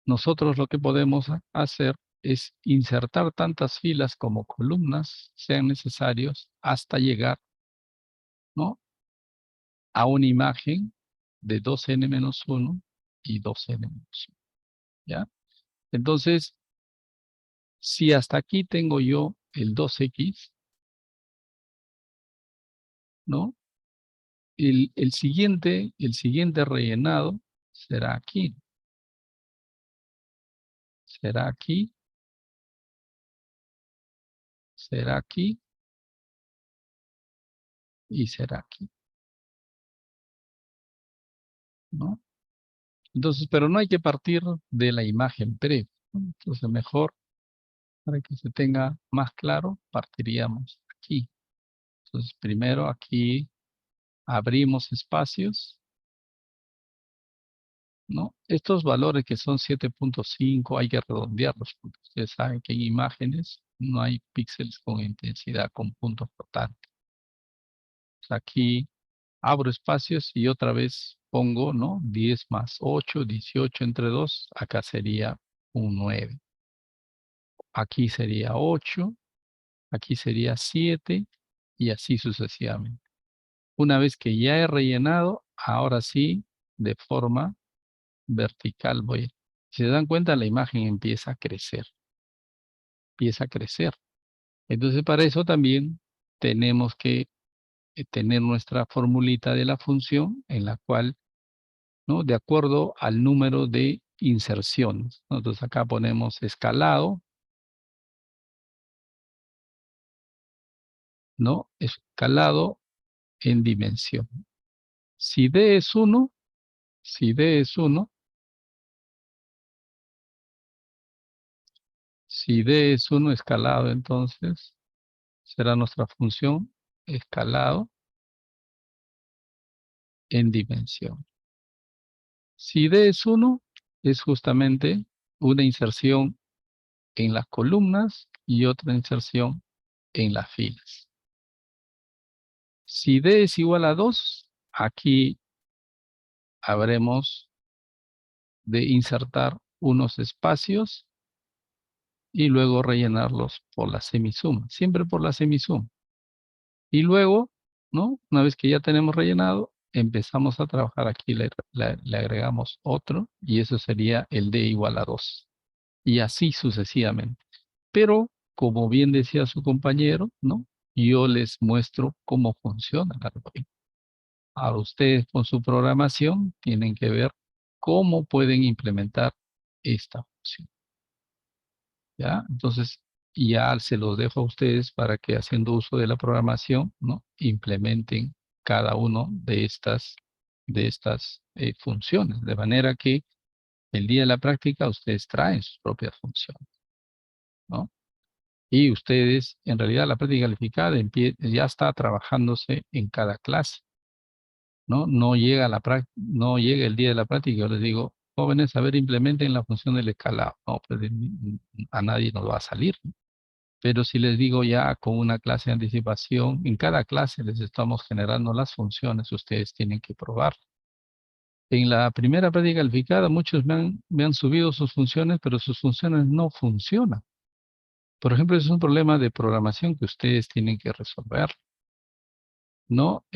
Nosotros lo que podemos hacer es insertar tantas filas como columnas sean necesarios hasta llegar, ¿no? A una imagen de 2n-1 y 2n-1. ¿Ya? Entonces, si hasta aquí tengo yo el 2x, ¿no? El siguiente rellenado será aquí. Será aquí será aquí y será aquí, ¿no? Entonces, pero no hay que partir de la imagen previa, ¿no? Entonces, mejor, para que se tenga más claro, partiríamos aquí. Entonces, primero aquí abrimos espacios, ¿no? Estos valores que son 7.5 hay que redondearlos, porque ustedes saben que en imágenes no hay píxeles con intensidad, con puntos flotantes. Aquí abro espacios y otra vez pongo, ¿no? 10 más 8, 18 entre 2, acá sería un 9. Aquí sería 8, aquí sería 7 y así sucesivamente. Una vez que ya he rellenado, ahora sí, de forma vertical voy. Si se dan cuenta, la imagen empieza a crecer. Empieza a crecer. Entonces, para eso también tenemos que tener nuestra formulita de la función en la cual, ¿no? De acuerdo al número de inserciones, ¿no? Entonces acá ponemos escalado, ¿no? Escalado en dimensión. Si D es 1, si D es 1, si D es 1 escalado, entonces será nuestra función escalado en dimensión. Si D es 1, es justamente una inserción en las columnas y otra inserción en las filas. Si D es igual a 2, aquí habremos de insertar unos espacios y luego rellenarlos por la semisuma, siempre por la semisuma. Y luego, ¿no? Una vez que ya tenemos rellenado, empezamos a trabajar aquí, le agregamos otro y eso sería el D igual a 2. Y así sucesivamente. Pero, como bien decía su compañero, ¿no? Yo les muestro cómo funciona el algoritmo. Ahora ustedes con su programación tienen que ver cómo pueden implementar esta función. ¿Ya? Entonces, ya se los dejo a ustedes para que haciendo uso de la programación, ¿no? Implementen cada uno de estas funciones. De manera que el día de la práctica ustedes traen sus propias funciones, ¿no? Y ustedes, en realidad, la práctica calificada ya está trabajándose en cada clase, ¿no? No llega no llega el día de la práctica, yo les digo, jóvenes, a ver, implementen la función del escalado. No, pues a nadie nos va a salir, ¿no? Pero si les digo ya con una clase de anticipación, en cada clase les estamos generando las funciones, ustedes tienen que probar. En la primera práctica calificada, muchos me han subido sus funciones, pero sus funciones no funcionan. Por ejemplo, es un problema de programación que ustedes tienen que resolver. No,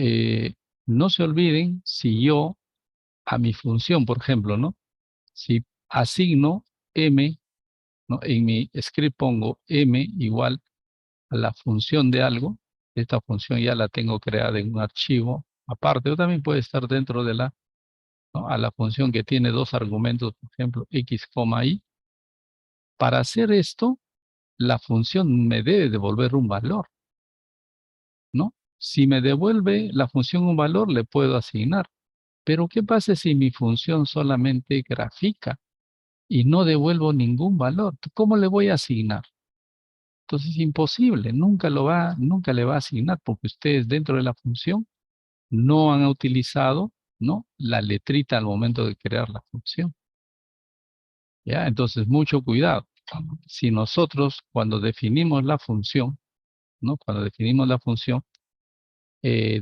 no se olviden si yo a mi función, por ejemplo, ¿no? Si asigno m, ¿no? En mi script pongo m igual a la función de algo, esta función ya la tengo creada en un archivo aparte, o también puede estar dentro de ¿no? A la función que tiene dos argumentos, por ejemplo, x, y. Para hacer esto, la función me debe devolver un valor, ¿no? Si me devuelve la función un valor, le puedo asignar. Pero ¿qué pasa si mi función solamente grafica y no devuelvo ningún valor? ¿Cómo le voy a asignar? Entonces es imposible, nunca le va a asignar porque ustedes dentro de la función no han utilizado, ¿no? La letrita al momento de crear la función. ¿Ya? Entonces mucho cuidado. Si nosotros cuando definimos la función, ¿no? Cuando definimos la función,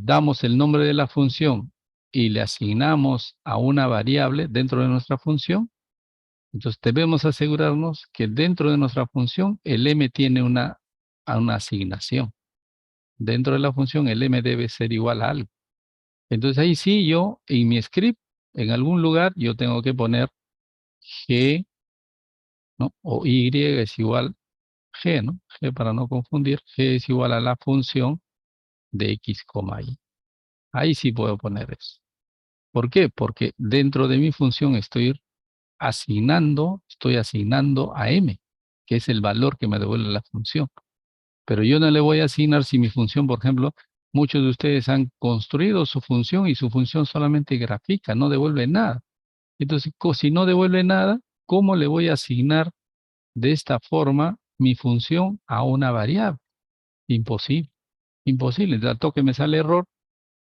damos el nombre de la función y le asignamos a una variable dentro de nuestra función, entonces debemos asegurarnos que dentro de nuestra función el m tiene una asignación. Dentro de la función el m debe ser igual a algo. Entonces ahí sí yo en mi script, en algún lugar, yo tengo que poner g, ¿no? O y es igual g, ¿no? G para no confundir, g es igual a la función de x, y. Ahí sí puedo poner eso. ¿Por qué? Porque dentro de mi función estoy asignando a m, que es el valor que me devuelve la función. Pero yo no le voy a asignar si mi función, por ejemplo, muchos de ustedes han construido su función y su función solamente grafica, no devuelve nada. Entonces, si no devuelve nada, ¿cómo le voy a asignar de esta forma mi función a una variable? Imposible, imposible. Al toque me sale error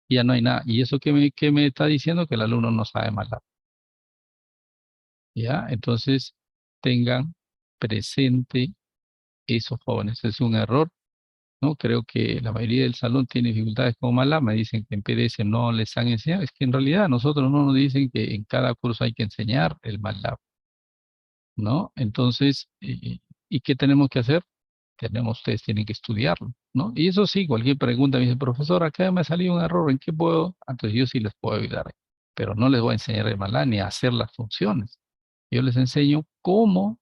y ya no hay nada. ¿Y eso qué me está diciendo? Que el alumno no sabe MATLAB. ¿Ya? Entonces, tengan presente eso, jóvenes. Es un error, ¿no? Creo que la mayoría del salón tiene dificultades con MATLAB. Me dicen que en PDS no les han enseñado. Es que en realidad a nosotros no nos dicen que en cada curso hay que enseñar el MATLAB, ¿no? Entonces, ¿y qué tenemos que hacer? Ustedes tienen que estudiarlo, ¿no? Y eso sí, cualquier pregunta me dice, profesor, acá me ha salido un error, ¿en qué puedo? Entonces yo sí les puedo ayudar, pero no les voy a enseñar el MATLAB ni a hacer las funciones. Yo les enseño cómo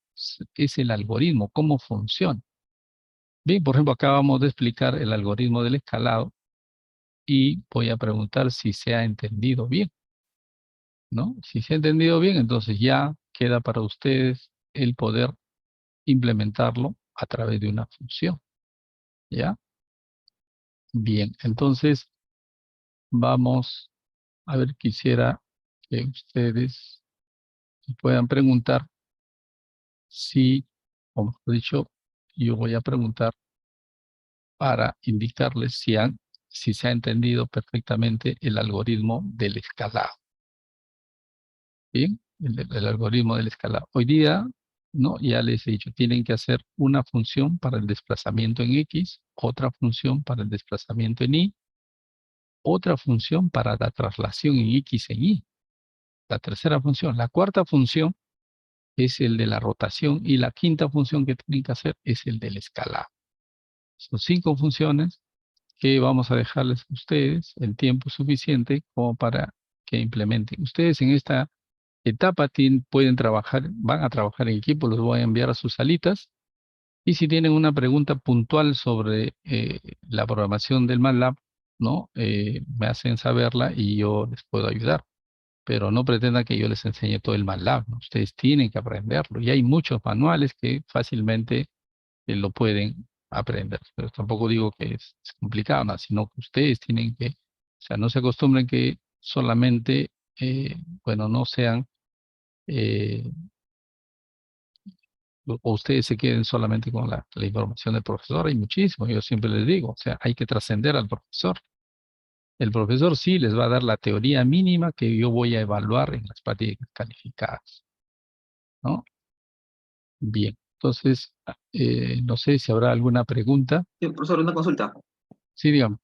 es el algoritmo, cómo funciona. Bien, por ejemplo, acabamos de explicar el algoritmo del escalado y voy a preguntar si se ha entendido bien, ¿no? Si se ha entendido bien, entonces ya queda para ustedes el poder implementarlo a través de una función, ¿ya? Bien, entonces vamos a ver, quisiera que ustedes puedan preguntar si, o mejor dicho, yo voy a preguntar para indicarles si se ha entendido perfectamente el algoritmo del escalado. Bien, el algoritmo del escalado. Hoy día, ¿no? Ya les he dicho, tienen que hacer una función para el desplazamiento en X, otra función para el desplazamiento en Y, otra función para la traslación en X en Y. La tercera función. La cuarta función es el de la rotación y la quinta función que tienen que hacer es el del escalado. Son 5 funciones que vamos a dejarles a ustedes el tiempo suficiente como para que implementen. Ustedes en esta etapa pueden trabajar, van a trabajar en equipo, los voy a enviar a sus salitas. Y si tienen una pregunta puntual sobre la programación del MATLAB, ¿no? Me hacen saberla y yo les puedo ayudar. Pero no pretendan que yo les enseñe todo el MATLAB, ¿no? Ustedes tienen que aprenderlo. Y hay muchos manuales que fácilmente lo pueden aprender. Pero tampoco digo que es complicado, ¿no? Sino que ustedes tienen que, o sea, no se acostumbren que solamente, bueno, no sean, eh, o ustedes se queden solamente con la información del profesor. Hay muchísimo, yo siempre les digo, o sea, hay que trascender al profesor. El profesor sí les va a dar la teoría mínima que yo voy a evaluar en las prácticas calificadas, ¿no? Bien, entonces, no sé si habrá alguna pregunta. Sí, profesor, una consulta. Sí, digamos.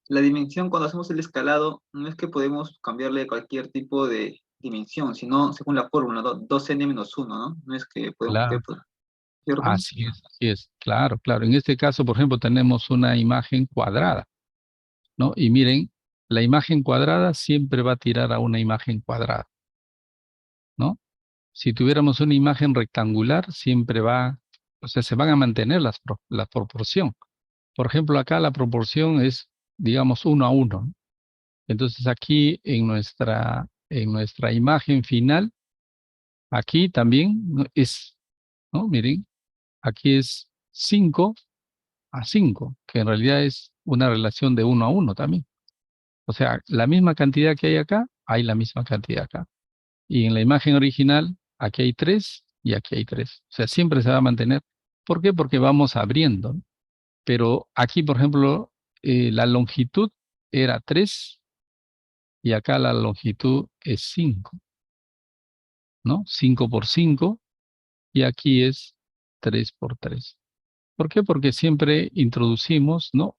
La dimensión, cuando hacemos el escalado, no es que podemos cambiarle cualquier tipo de dimensión, sino según la fórmula, 2n-1, ¿no? No es que podemos, Claro, ¿cierto? así es, claro, claro. En este caso, por ejemplo, tenemos una imagen cuadrada, ¿no? Y miren, la imagen cuadrada siempre va a tirar a una imagen cuadrada, ¿no? Si tuviéramos una imagen rectangular, siempre va, o sea, se van a mantener la proporción. Por ejemplo, acá la proporción es, digamos, 1 a 1, ¿no? Entonces aquí en nuestra imagen final, aquí también, ¿no? ¿No? Miren, aquí es 5 a 5, que en realidad es una relación de 1 a 1 también. O sea, la misma cantidad que hay acá, hay la misma cantidad acá. Y en la imagen original, aquí hay 3 y aquí hay 3. O sea, siempre se va a mantener. ¿Por qué? Porque vamos abriendo, ¿no? Pero aquí, por ejemplo, la longitud era 3 y acá la longitud es 5, ¿no? 5 por 5 y aquí es 3 por 3. ¿Por qué? Porque siempre introducimos, ¿no?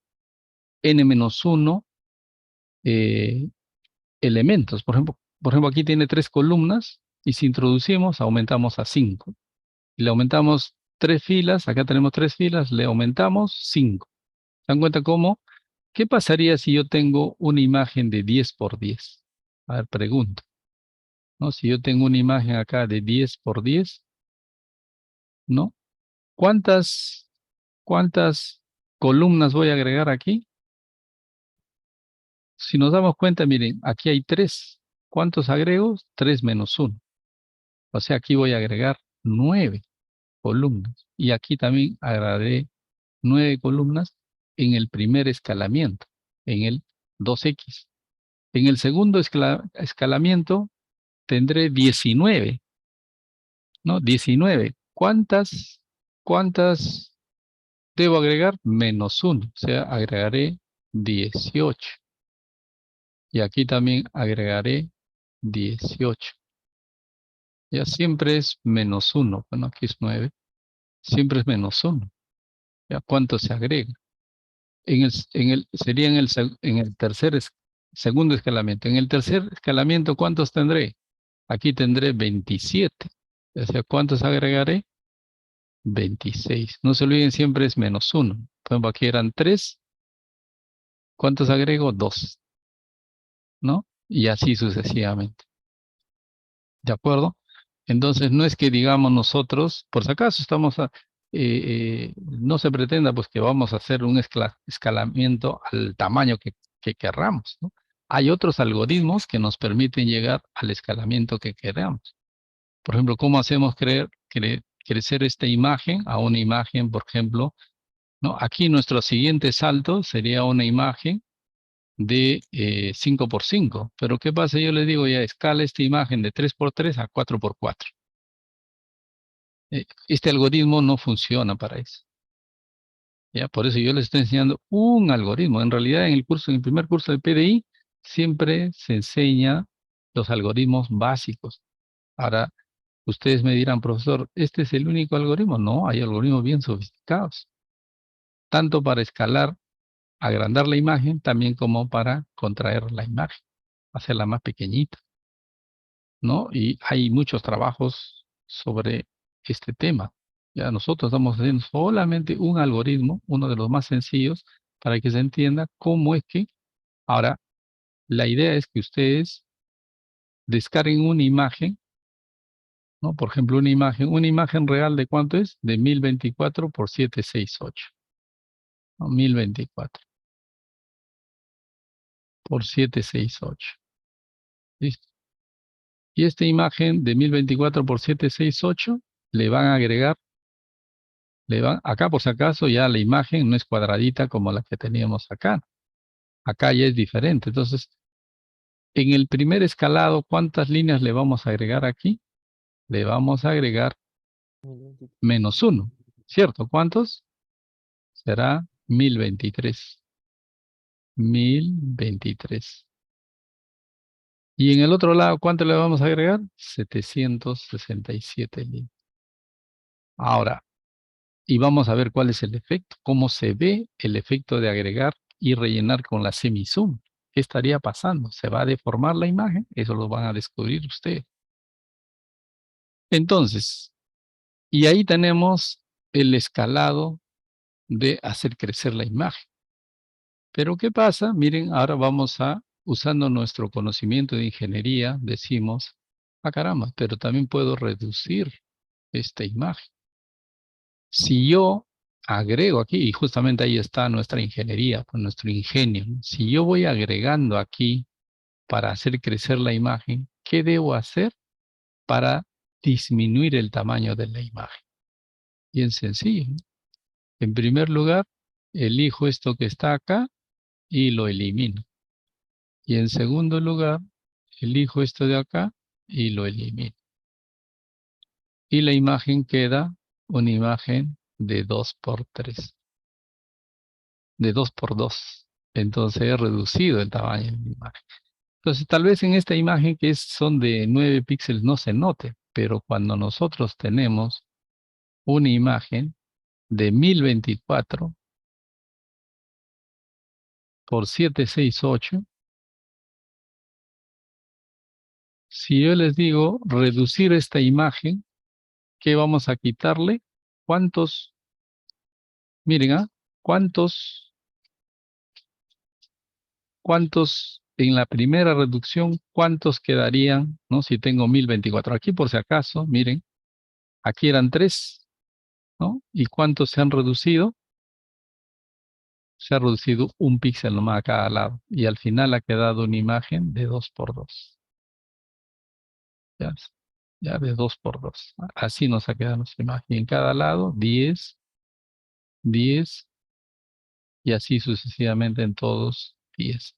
N-1 elementos. Por ejemplo, aquí tiene 3 columnas y si introducimos, aumentamos a 5. Le aumentamos 3 filas, acá tenemos 3 filas, le aumentamos 5. ¿Se dan cuenta cómo? ¿Qué pasaría si yo tengo una imagen de 10 por 10? A ver, pregunto, ¿no? Si yo tengo una imagen acá de 10 por 10, ¿no? ¿Cuántas columnas voy a agregar aquí? Si nos damos cuenta, miren, aquí hay 3. ¿Cuántos agrego? 3 menos 1. O sea, aquí voy a agregar 9 columnas. Y aquí también agregaré 9 columnas en el primer escalamiento, en el 2X. En el segundo escalamiento tendré 19, ¿no? 19. ¿Cuántas debo agregar? Menos 1, o sea, agregaré 18. Y aquí también agregaré 18. Ya siempre es menos 1. Bueno, aquí es 9. Siempre es menos 1. ¿Ya cuánto se agrega? Sería en el segundo escalamiento. En el tercer escalamiento, ¿cuántos tendré? Aquí tendré 27. O sea, ¿cuántos agregaré? 26. No se olviden, siempre es menos 1. Por ejemplo, aquí eran 3. ¿Cuántos agrego? 2. ¿No? Y así sucesivamente. ¿De acuerdo? Entonces, no es que digamos nosotros, por si acaso no se pretenda pues que vamos a hacer un escalamiento al tamaño que querramos, ¿no? Hay otros algoritmos que nos permiten llegar al escalamiento que queramos. Por ejemplo, ¿cómo hacemos crecer esta imagen a una imagen, por ejemplo, ¿no? Aquí nuestro siguiente salto sería una imagen de 5x5. Pero ¿qué pasa? Yo les digo, ya escala esta imagen de 3x3 a 4x4. Este algoritmo no funciona para eso. ¿Ya? Por eso yo les estoy enseñando un algoritmo. En realidad, en el primer curso de PDI, siempre se enseña los algoritmos básicos. Ahora, ustedes me dirán, profesor, ¿este es el único algoritmo? No, hay algoritmos bien sofisticados. Tanto para escalar, agrandar la imagen, también como para contraer la imagen, hacerla más pequeñita, ¿no? Y hay muchos trabajos sobre este tema. Ya nosotros estamos haciendo solamente un algoritmo, uno de los más sencillos, para que se entienda cómo es que, ahora, la idea es que ustedes descarguen una imagen, ¿no? Por ejemplo, una imagen real ¿de cuánto es? De 1024 por 768. ¿No? 1024 por 768. ¿Listo? Y esta imagen de 1024 por 768 le van a agregar, acá por si acaso ya la imagen no es cuadradita como la que teníamos acá. Acá ya es diferente. Entonces, en el primer escalado, ¿cuántas líneas le vamos a agregar aquí? Le vamos a agregar menos 1, ¿cierto? ¿Cuántos? Será 1023. 1023. Y en el otro lado, ¿cuánto le vamos a agregar? 767 líneas. Ahora, y vamos a ver cuál es el efecto, cómo se ve el efecto de agregar y rellenar con la semi-zoom. ¿Qué estaría pasando? ¿Se va a deformar la imagen? Eso lo van a descubrir ustedes. Entonces, y ahí tenemos el escalado de hacer crecer la imagen. Pero ¿qué pasa? Miren, ahora vamos usando nuestro conocimiento de ingeniería, decimos, caramba, pero también puedo reducir esta imagen. Si yo agrego aquí, y justamente ahí está nuestra ingeniería, pues nuestro ingenio, ¿no? Si yo voy agregando aquí para hacer crecer la imagen, ¿qué debo hacer para disminuir el tamaño de la imagen? Bien sencillo, ¿no? En primer lugar, elijo esto que está acá y lo elimino. Y en segundo lugar, elijo esto de acá y lo elimino. Y la imagen queda una imagen de 2x3. De 2x2. Entonces he reducido el tamaño de la imagen. Entonces tal vez en esta imagen son de 9 píxeles no se note, pero cuando nosotros tenemos una imagen de 1024 por 768, si yo les digo reducir esta imagen, ¿qué vamos a quitarle? ¿Cuántos? Miren, ¿cuántos en la primera reducción, cuántos quedarían, ¿no? Si tengo 1024. Aquí por si acaso, miren, aquí eran 3, ¿no? ¿Y cuántos se han reducido? Se ha reducido un píxel nomás a cada lado. Y al final ha quedado una imagen de 2x2. Ya, ya de 2x2. Así nos ha quedado nuestra imagen. Y en cada lado, 10, 10 y así sucesivamente en todos 10.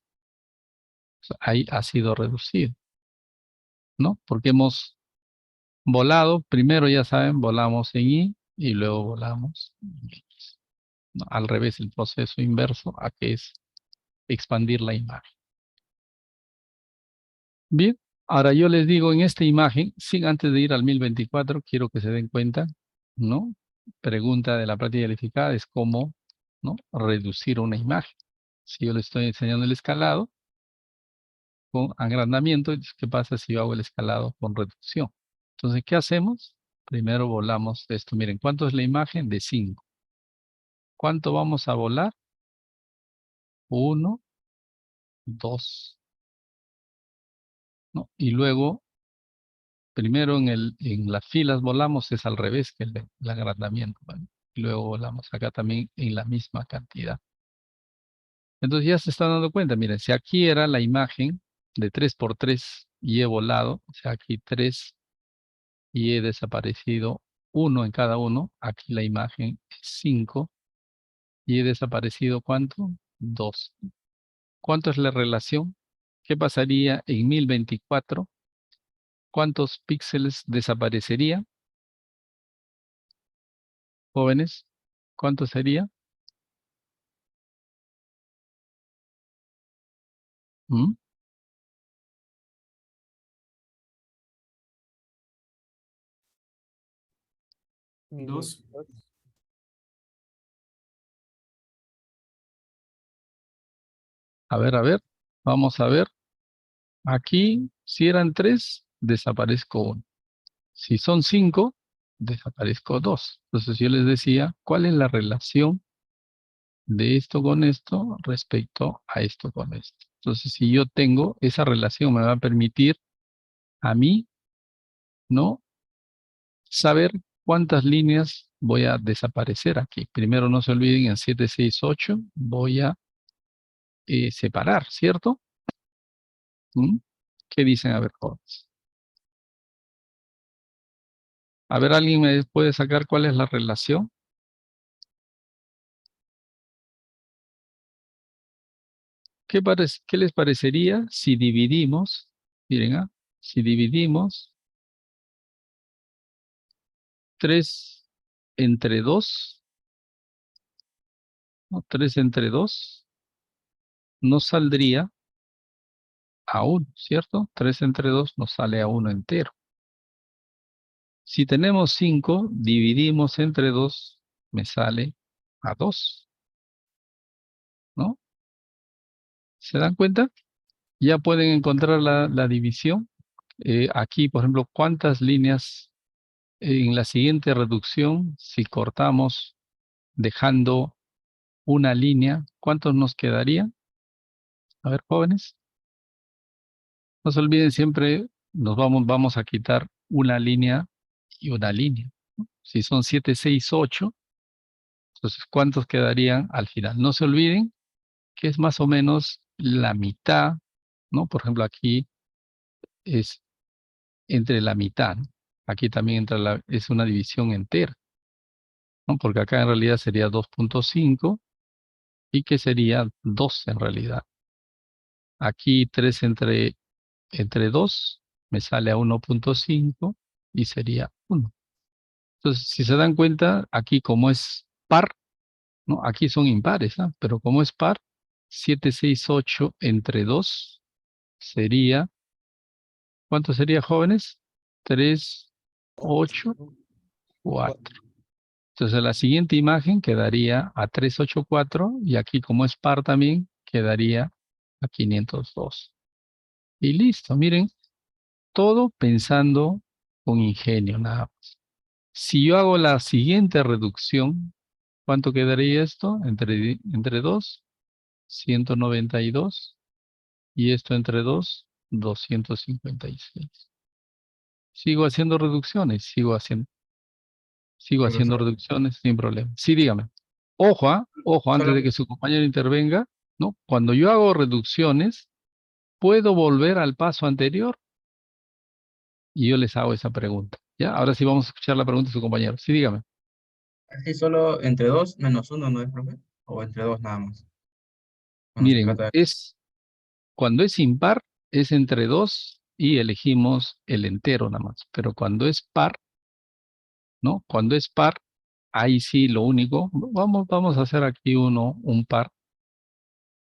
O sea, ahí ha sido reducido, ¿no? Porque hemos volado, primero ya saben, volamos en Y y luego volamos en X, ¿no? Al revés, el proceso inverso a que es expandir la imagen. Bien, ahora yo les digo en esta imagen, sin antes de ir al 1024, quiero que se den cuenta, ¿no? Pregunta de la práctica calificada es cómo, ¿no? Reducir una imagen. Si yo le estoy enseñando el escalado con agrandamiento, ¿qué pasa si yo hago el escalado con reducción? Entonces, ¿qué hacemos? Primero volamos esto. Miren, ¿cuánto es la imagen? De 5. ¿Cuánto vamos a volar? 1, 2, ¿no? Y luego, primero en las filas volamos, es al revés que el agrandamiento, ¿vale? Y luego volamos acá también en la misma cantidad. Entonces ya se están dando cuenta, miren, si aquí era la imagen de 3 por 3 y he volado, o sea, aquí 3 y he desaparecido 1 en cada uno, aquí la imagen es 5 y he desaparecido ¿cuánto? 2. ¿Cuánto es la relación? ¿Qué pasaría en 1024? ¿Cuántos píxeles desaparecería? Jóvenes, ¿cuánto sería? ¿Mm? Dos. A ver, vamos a ver. Aquí, si eran 3, desaparezco 1. Si son 5, desaparezco 2. Entonces yo les decía, ¿cuál es la relación de esto con esto respecto a esto con esto? Entonces, si yo tengo esa relación, me va a permitir a mí, ¿no? Saber cuántas líneas voy a desaparecer aquí. Primero, no se olviden, en 768 voy a separar, ¿cierto? ¿Mm? ¿Qué dicen? A ver, jóvenes. A ver, ¿alguien me puede sacar cuál es la relación? ¿Qué les parecería si dividimos, miren, si dividimos 3 entre 2, ¿no? 3 entre 2 nos saldría a 1, ¿cierto? 3 entre 2 nos sale a 1 entero. Si tenemos 5, dividimos entre 2, me sale a 2, ¿no? ¿Se dan cuenta? Ya pueden encontrar la división. Aquí, por ejemplo, ¿cuántas líneas en la siguiente reducción, si cortamos dejando una línea, cuántos nos quedaría? A ver, jóvenes. No se olviden siempre, vamos a quitar una línea y una línea, ¿no? Si son 7, 6, 8, entonces ¿cuántos quedarían al final? No se olviden que es más o menos la mitad, ¿no? Por ejemplo, aquí es entre la mitad, ¿no? Aquí también es una división entera, ¿no? Porque acá en realidad sería 2.5 y que sería 2 en realidad. Aquí 3 entre 2 me sale a 1.5 y sería 1. Entonces, si se dan cuenta, aquí como es par, ¿no? Aquí son impares, ¿ah? Pero como es par, 7, 6, 8 entre 2 sería, ¿cuánto sería, jóvenes? 3, 8, 4. Entonces, la siguiente imagen quedaría a 384 y aquí como es par también, quedaría a 502. Y listo, miren, todo pensando con ingenio, nada más. Si yo hago la siguiente reducción, ¿cuánto quedaría esto? Entre 2, 192. Y esto entre 2, 256. Sigo haciendo reducciones, sigo haciendo Profesor, reducciones sin problema. Sí, dígame. Ojo, ojo, antes de solo, que su compañero intervenga, ¿no? Cuando yo hago reducciones, ¿puedo volver al paso anterior? Y yo les hago esa pregunta. ¿Ya? Ahora sí vamos a escuchar la pregunta de su compañero. Sí, dígame. así solo entre 2 menos 1, ¿no es, profe? o entre dos nada más. Cuando se Miren, trata de... cuando es impar, es entre 2 y elegimos el entero nada más. Pero cuando es par, ¿no? Cuando es par, ahí sí lo único, vamos a hacer aquí un par,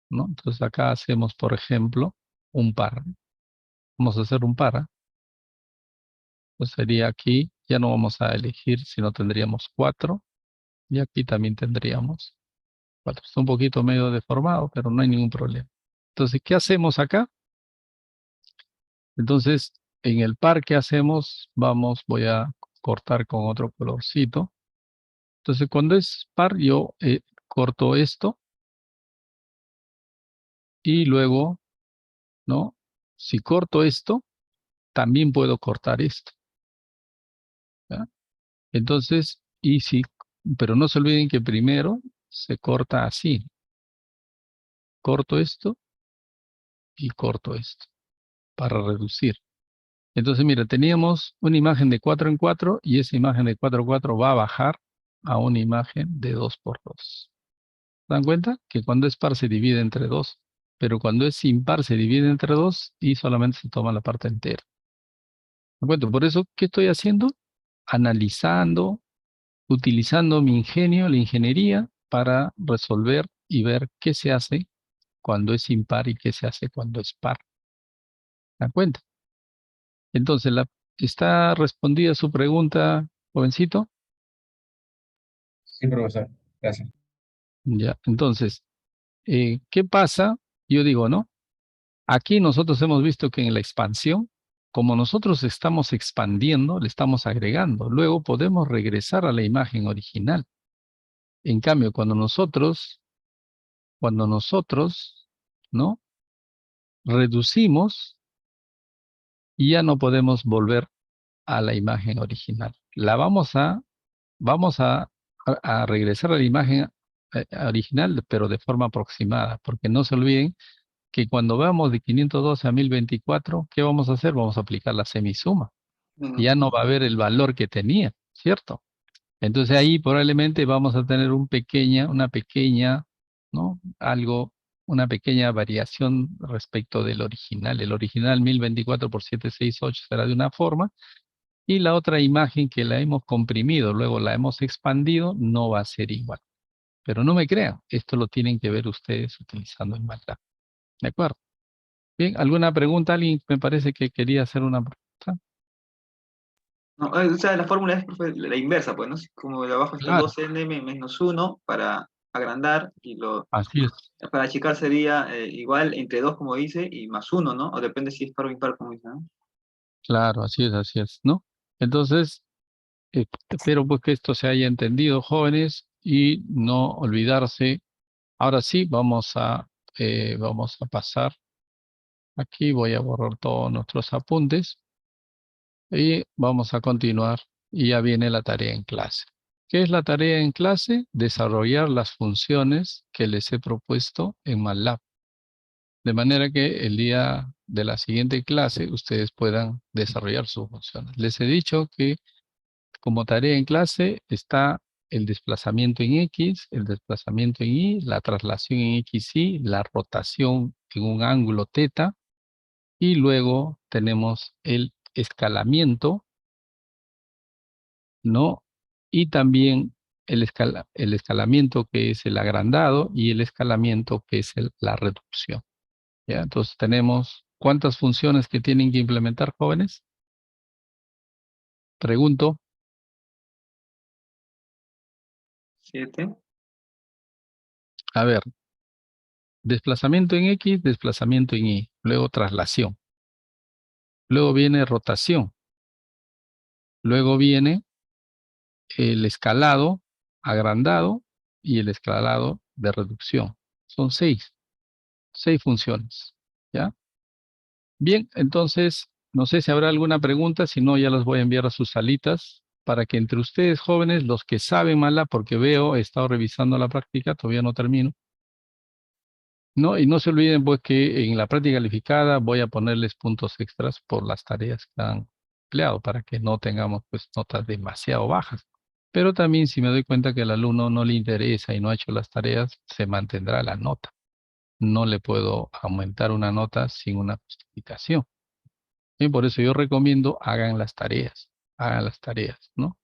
¿no? Entonces acá hacemos, por ejemplo, un par. Vamos a hacer un par, ¿ah? Pues sería aquí, ya no vamos a elegir, sino tendríamos 4. Y aquí también tendríamos 4. Está un poquito medio deformado, pero no hay ningún problema. Entonces, ¿qué hacemos acá? Entonces, en el par que hacemos, voy a cortar con otro colorcito. Entonces, cuando es par, yo corto esto y luego, ¿no? Si corto esto, también puedo cortar esto, ¿ya? Entonces, pero no se olviden que primero se corta así. Corto esto y corto esto para reducir. Entonces, mira, teníamos una imagen de 4 en 4 y esa imagen de 4 en 4 va a bajar a una imagen de 2 por 2. ¿Se dan cuenta? Que cuando es par se divide entre 2, pero cuando es impar se divide entre 2 y solamente se toma la parte entera. ¿Se dan cuenta? Por eso, ¿qué estoy haciendo? Analizando, utilizando mi ingenio, la ingeniería, para resolver y ver qué se hace cuando es impar y qué se hace cuando es par. ¿Se dan cuenta? Entonces, ¿está respondida su pregunta, jovencito? Sí, profesor. Gracias. Ya, entonces, ¿qué pasa? Yo digo, ¿no? Aquí nosotros hemos visto que en la expansión, como nosotros estamos expandiendo, le estamos agregando. Luego podemos regresar a la imagen original. En cambio, cuando nosotros, ¿no? Reducimos y ya no podemos volver a la imagen original. Vamos a regresar a la imagen original, pero de forma aproximada, porque no se olviden que cuando vamos de 512 a 1024, ¿qué vamos a hacer? Vamos a aplicar la semisuma. Ya no va a haber el valor que tenía, ¿cierto? Entonces ahí probablemente vamos a tener una pequeña, ¿no? Una pequeña variación respecto del original. El original 1024 por 768 será de una forma y la otra imagen que la hemos comprimido, luego la hemos expandido, no va a ser igual. Pero no me crean, esto lo tienen que ver ustedes utilizando el MATLAB. ¿De acuerdo? Bien, ¿alguna pregunta? Alguien me parece que quería hacer una pregunta. No, o sea, la fórmula es profe, la inversa, pues, ¿no? Como de abajo está Claro, 2n-1 para agrandar y así es. para achicar sería igual entre 2 como dice, y más 1, ¿no? O depende si es par o impar, como dice, ¿no? Claro, así es, ¿no? Entonces, espero pues que esto se haya entendido, jóvenes, y no olvidarse. Ahora sí, vamos a pasar. Aquí voy a borrar todos nuestros apuntes y vamos a continuar. Y ya viene la tarea en clase. ¿Qué es la tarea en clase? Desarrollar las funciones que les he propuesto en MATLAB. De manera que el día de la siguiente clase ustedes puedan desarrollar sus funciones. Les he dicho que como tarea en clase está el desplazamiento en X, el desplazamiento en Y, la traslación en X, Y, la rotación en un ángulo θ, y luego tenemos el escalamiento, ¿no? Y también el escalamiento que es el agrandado y el escalamiento que es la reducción. ¿Ya? Entonces tenemos, ¿cuántas funciones que tienen que implementar, jóvenes? Pregunto. 7. A ver, desplazamiento en X, desplazamiento en Y, luego traslación. Luego viene rotación. Luego viene el escalado agrandado y el escalado de reducción. Son 6 funciones. ¿Ya? Bien, entonces, no sé si habrá alguna pregunta, si no, ya las voy a enviar a sus salitas para que entre ustedes jóvenes, los que saben MATLAB, porque veo, he estado revisando la práctica, todavía no termino. No, y no se olviden pues que en la práctica calificada voy a ponerles puntos extras por las tareas que han empleado para que no tengamos pues notas demasiado bajas. Pero también si me doy cuenta que al alumno no le interesa y no ha hecho las tareas, se mantendrá la nota. No le puedo aumentar una nota sin una justificación. Y por eso yo recomiendo hagan las tareas, ¿no?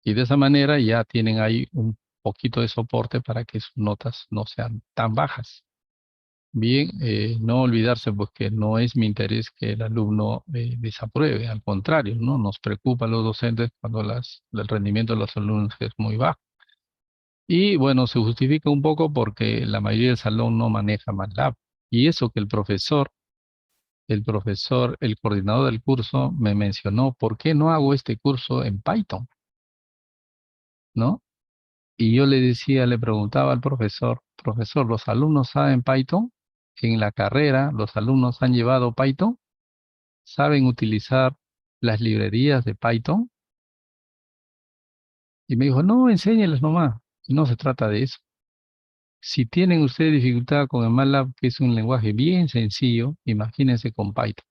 Y de esa manera ya tienen ahí un poquito de soporte para que sus notas no sean tan bajas. Bien, no olvidarse pues que no es mi interés que el alumno desapruebe, al contrario, ¿no? Nos preocupa a los docentes cuando el rendimiento de los alumnos es muy bajo. Y bueno, se justifica un poco porque la mayoría del salón no maneja MATLAB. Y eso que el coordinador del curso me mencionó, ¿por qué no hago este curso en Python? ¿No? Y yo le decía, le preguntaba al profesor, profesor, ¿los alumnos saben Python? En la carrera, ¿los alumnos han llevado Python? ¿Saben utilizar las librerías de Python? Y me dijo, no, enséñeles nomás. Y no se trata de eso. Si tienen ustedes dificultad con el MATLAB, que es un lenguaje bien sencillo, imagínense con Python,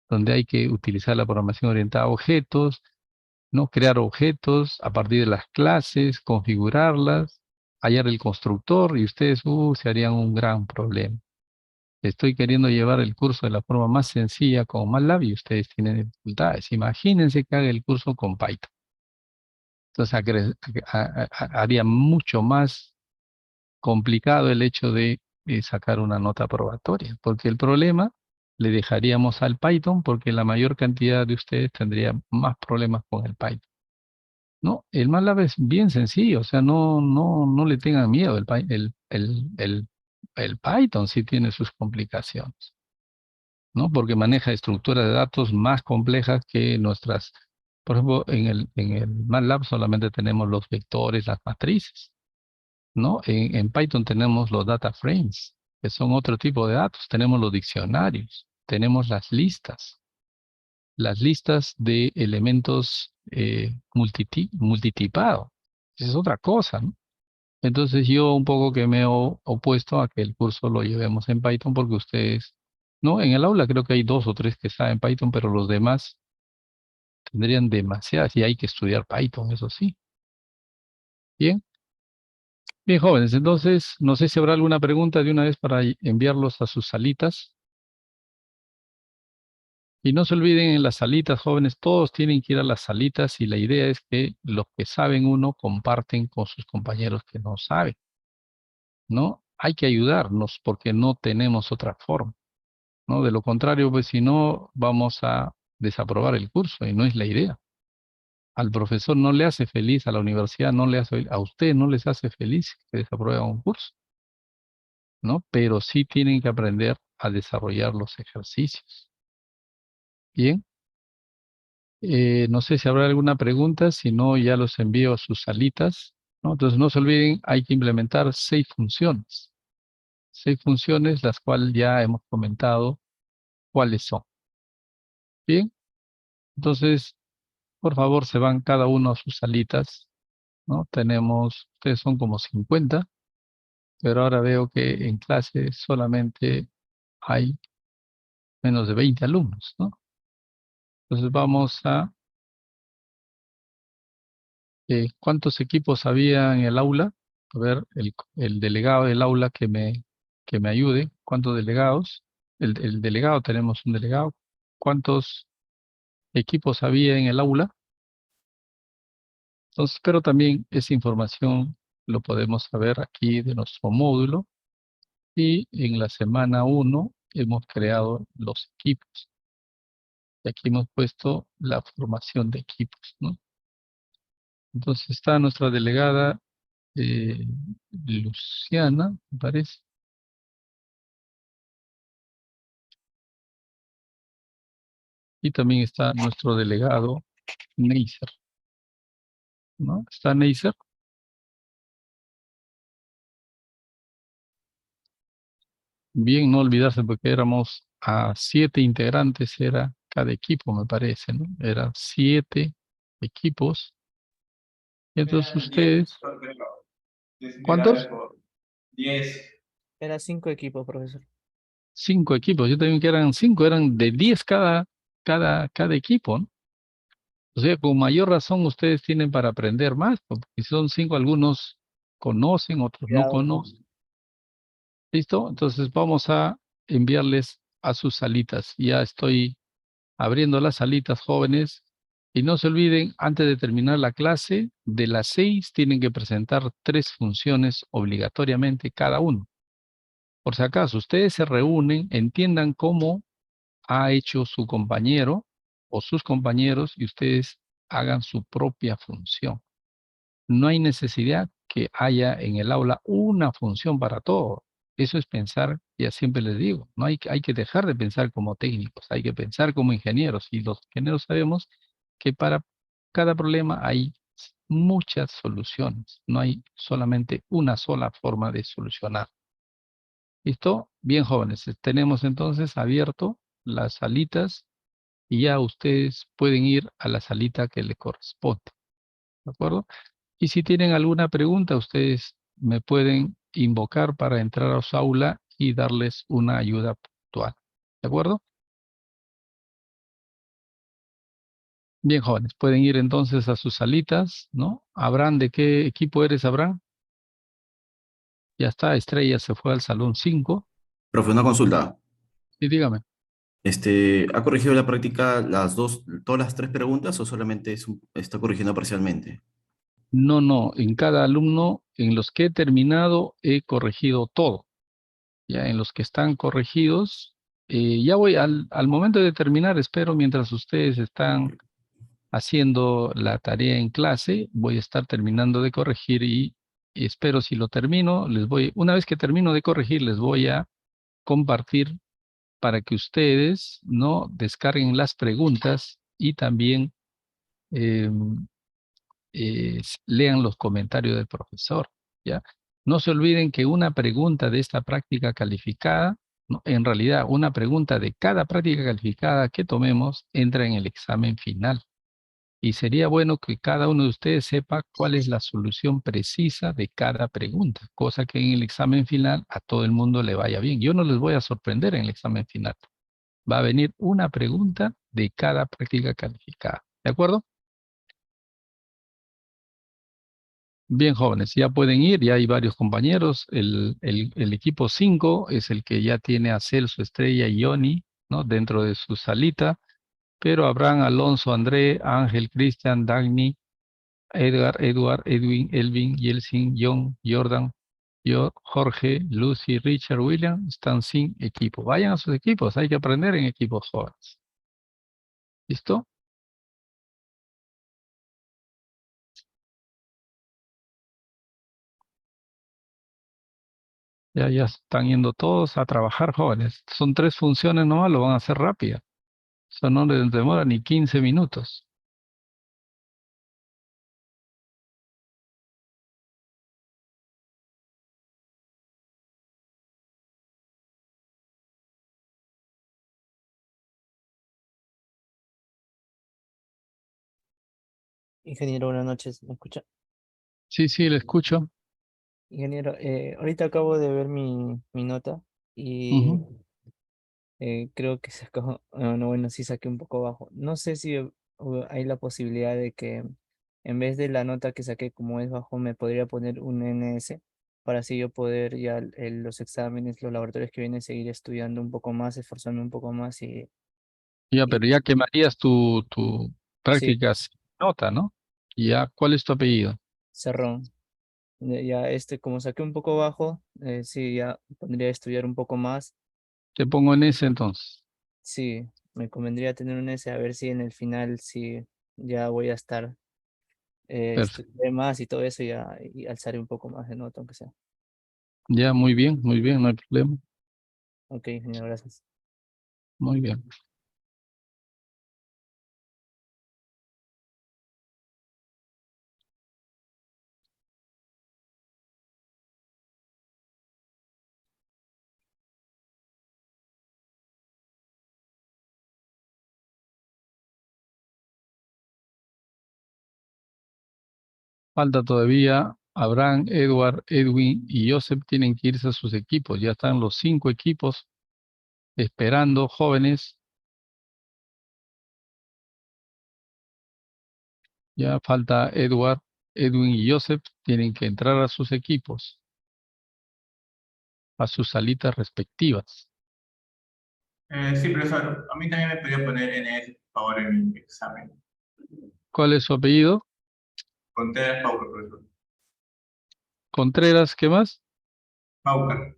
donde hay que utilizar la programación orientada a objetos, ¿no? Crear objetos a partir de las clases, configurarlas, hallar el constructor y ustedes se harían un gran problema. Estoy queriendo llevar el curso de la forma más sencilla con MATLAB y ustedes tienen dificultades. Imagínense que haga el curso con Python. Entonces haría mucho más complicado el hecho de sacar una nota probatoria, porque el problema le dejaríamos al Python porque la mayor cantidad de ustedes tendría más problemas con el Python. No, el MATLAB es bien sencillo, o sea, no le tengan miedo. El Python sí tiene sus complicaciones, ¿no? Porque maneja estructuras de datos más complejas que nuestras. Por ejemplo, en el MATLAB solamente tenemos los vectores, las matrices, ¿no? En Python tenemos los data frames, que son otro tipo de datos. Tenemos los diccionarios, tenemos las listas de elementos multitipados. Esa es otra cosa, ¿no? Entonces yo un poco que me he opuesto a que el curso lo llevemos en Python porque ustedes, no, en el aula creo que hay 2 o 3 que saben Python, pero los demás tendrían demasiadas y hay que estudiar Python, eso sí. Bien, bien jóvenes, entonces no sé si habrá alguna pregunta de una vez para enviarlos a sus salitas. Y no se olviden en las salitas, jóvenes, todos tienen que ir a las salitas y la idea es que los que saben uno comparten con sus compañeros que no saben, ¿no? Hay que ayudarnos porque no tenemos otra forma, ¿no? De lo contrario, pues si no, vamos a desaprobar el curso y no es la idea. Al profesor no le hace feliz, a la universidad no le hace, a usted no les hace feliz que desaprueben un curso, ¿no? Pero sí tienen que aprender a desarrollar los ejercicios. Bien. No sé si habrá alguna pregunta, si no ya los envío a sus salitas, ¿no? Entonces no se olviden, hay que implementar 6 funciones. 6 funciones, las cuales ya hemos comentado cuáles son. Bien, entonces, por favor, se van cada uno a sus salitas, ¿no? Ustedes son como 50, pero ahora veo que en clase solamente hay menos de 20 alumnos, ¿no? Entonces vamos a... ¿cuántos equipos había en el aula? A ver, el delegado del aula que me ayude. ¿Cuántos delegados? El delegado, tenemos un delegado. ¿Cuántos equipos había en el aula? Entonces, pero también esa información lo podemos saber aquí de nuestro módulo. Y en la semana 1 hemos creado los equipos. Y aquí hemos puesto la formación de equipos, ¿no? Entonces está nuestra delegada Luciana, me parece. Y también está nuestro delegado Neisser, ¿no? ¿Está Neisser? Bien, no olvidarse porque éramos a 7 integrantes, era cada equipo, me parece, ¿no? Eran 7 equipos. Y entonces ustedes, ¿cuántos? 10. Era 5 equipos, profesor. 5 equipos. Yo también que eran 5, eran de 10 cada equipo, ¿no? O sea, con mayor razón ustedes tienen para aprender más, porque si son 5, algunos conocen, otros no Cuidado. conocen. ¿Listo? Entonces vamos a enviarles a sus salitas. Ya estoy abriendo las salitas, jóvenes. Y no se olviden, antes de terminar la clase, de las 6 tienen que presentar 3 funciones obligatoriamente cada uno. Por si acaso, ustedes se reúnen, entiendan cómo ha hecho su compañero o sus compañeros y ustedes hagan su propia función. No hay necesidad que haya en el aula una función para todo. Eso es pensar, ya siempre les digo, no hay que dejar de pensar como técnicos, hay que pensar como ingenieros. Y los ingenieros sabemos que para cada problema hay muchas soluciones, no hay solamente una sola forma de solucionar. ¿Listo? Bien, jóvenes, tenemos entonces abierto las salitas y ya ustedes pueden ir a la salita que le corresponde. ¿De acuerdo? Y si tienen alguna pregunta, ustedes me pueden invocar para entrar a su aula y darles una ayuda puntual. ¿De acuerdo? Bien, jóvenes, pueden ir entonces a sus salitas, ¿no? Abraham, ¿de qué equipo eres, Abraham? Ya está, Estrella se fue al salón 5. Profe, una consulta. Y dígame. ¿Ha corregido la práctica todas las tres preguntas o solamente está corrigiendo parcialmente? No, no, en cada alumno, en los que he terminado, he corregido todo. Ya en los que están corregidos, ya voy al momento de terminar, espero mientras ustedes están haciendo la tarea en clase, voy a estar terminando de corregir y espero si lo termino, una vez que termino de corregir, les voy a compartir para que ustedes no descarguen las preguntas y también eh, lean los comentarios del profesor, ¿ya? No se olviden que una pregunta de esta práctica calificada, ¿no? En realidad, una pregunta de cada práctica calificada que tomemos entra en el examen final. Y sería bueno que cada uno de ustedes sepa cuál es la solución precisa de cada pregunta, cosa que en el examen final a todo el mundo le vaya bien. Yo no les voy a sorprender en el examen final. Va a venir una pregunta de cada práctica calificada. ¿De acuerdo? Bien, jóvenes, ya pueden ir, ya hay varios compañeros. El equipo 5 es el que ya tiene a Celso, Estrella y Johnny, ¿no? Dentro de su salita, pero Abraham, Alonso, André, Ángel, Cristian, Dagny, Edgar, Edward, Edwin, Elvin, Yelsin, John, Jordan, Jorge, Lucy, Richard, William están sin equipo. Vayan a sus equipos, hay que aprender en equipos jóvenes. ¿Listo? Ya están yendo todos a trabajar, jóvenes. Son 3 funciones nomás, lo van a hacer rápido. Eso no les demora ni 15 minutos. Ingeniero, buenas noches, ¿me escucha? Sí, sí, le escucho. Ingeniero, ahorita acabo de ver mi nota y Ujú. creo que sacó, no, bueno, sí saqué un poco bajo. No sé si hay la posibilidad de que en vez de la nota que saqué como es bajo, me podría poner un NS para así yo poder ya los exámenes, los laboratorios que vienen, seguir estudiando un poco más, esforzarme un poco más Ya, y pero ya quemarías tu sí, práctica sin nota, ¿no? Y ya, ¿cuál es tu apellido? cerrón. Ya como saqué un poco bajo, sí, ya pondría a estudiar un poco más. Te pongo en ese entonces. Sí, me convendría tener un S a ver si en el final sí ya voy a estar Perfecto. estudiaré más y todo eso ya y alzaré un poco más de nota aunque sea. Ya, muy bien, no hay problema. Ok, ingeniero, gracias. Muy bien. Falta todavía Abraham, Edward, Edwin y Joseph tienen que irse a sus equipos. Ya están los 5 equipos esperando, jóvenes. Ya falta Edward, Edwin y Joseph. Tienen que entrar a sus equipos, a sus salitas respectivas. Sí, profesor, a mí también me podría poner NS, por favor, en mi examen. ¿Cuál es su apellido? Contreras Paucar, profesor. Contreras, ¿qué más? Paucar.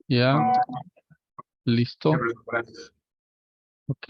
Ya, Sí, listo. profesor, gracias. Ok.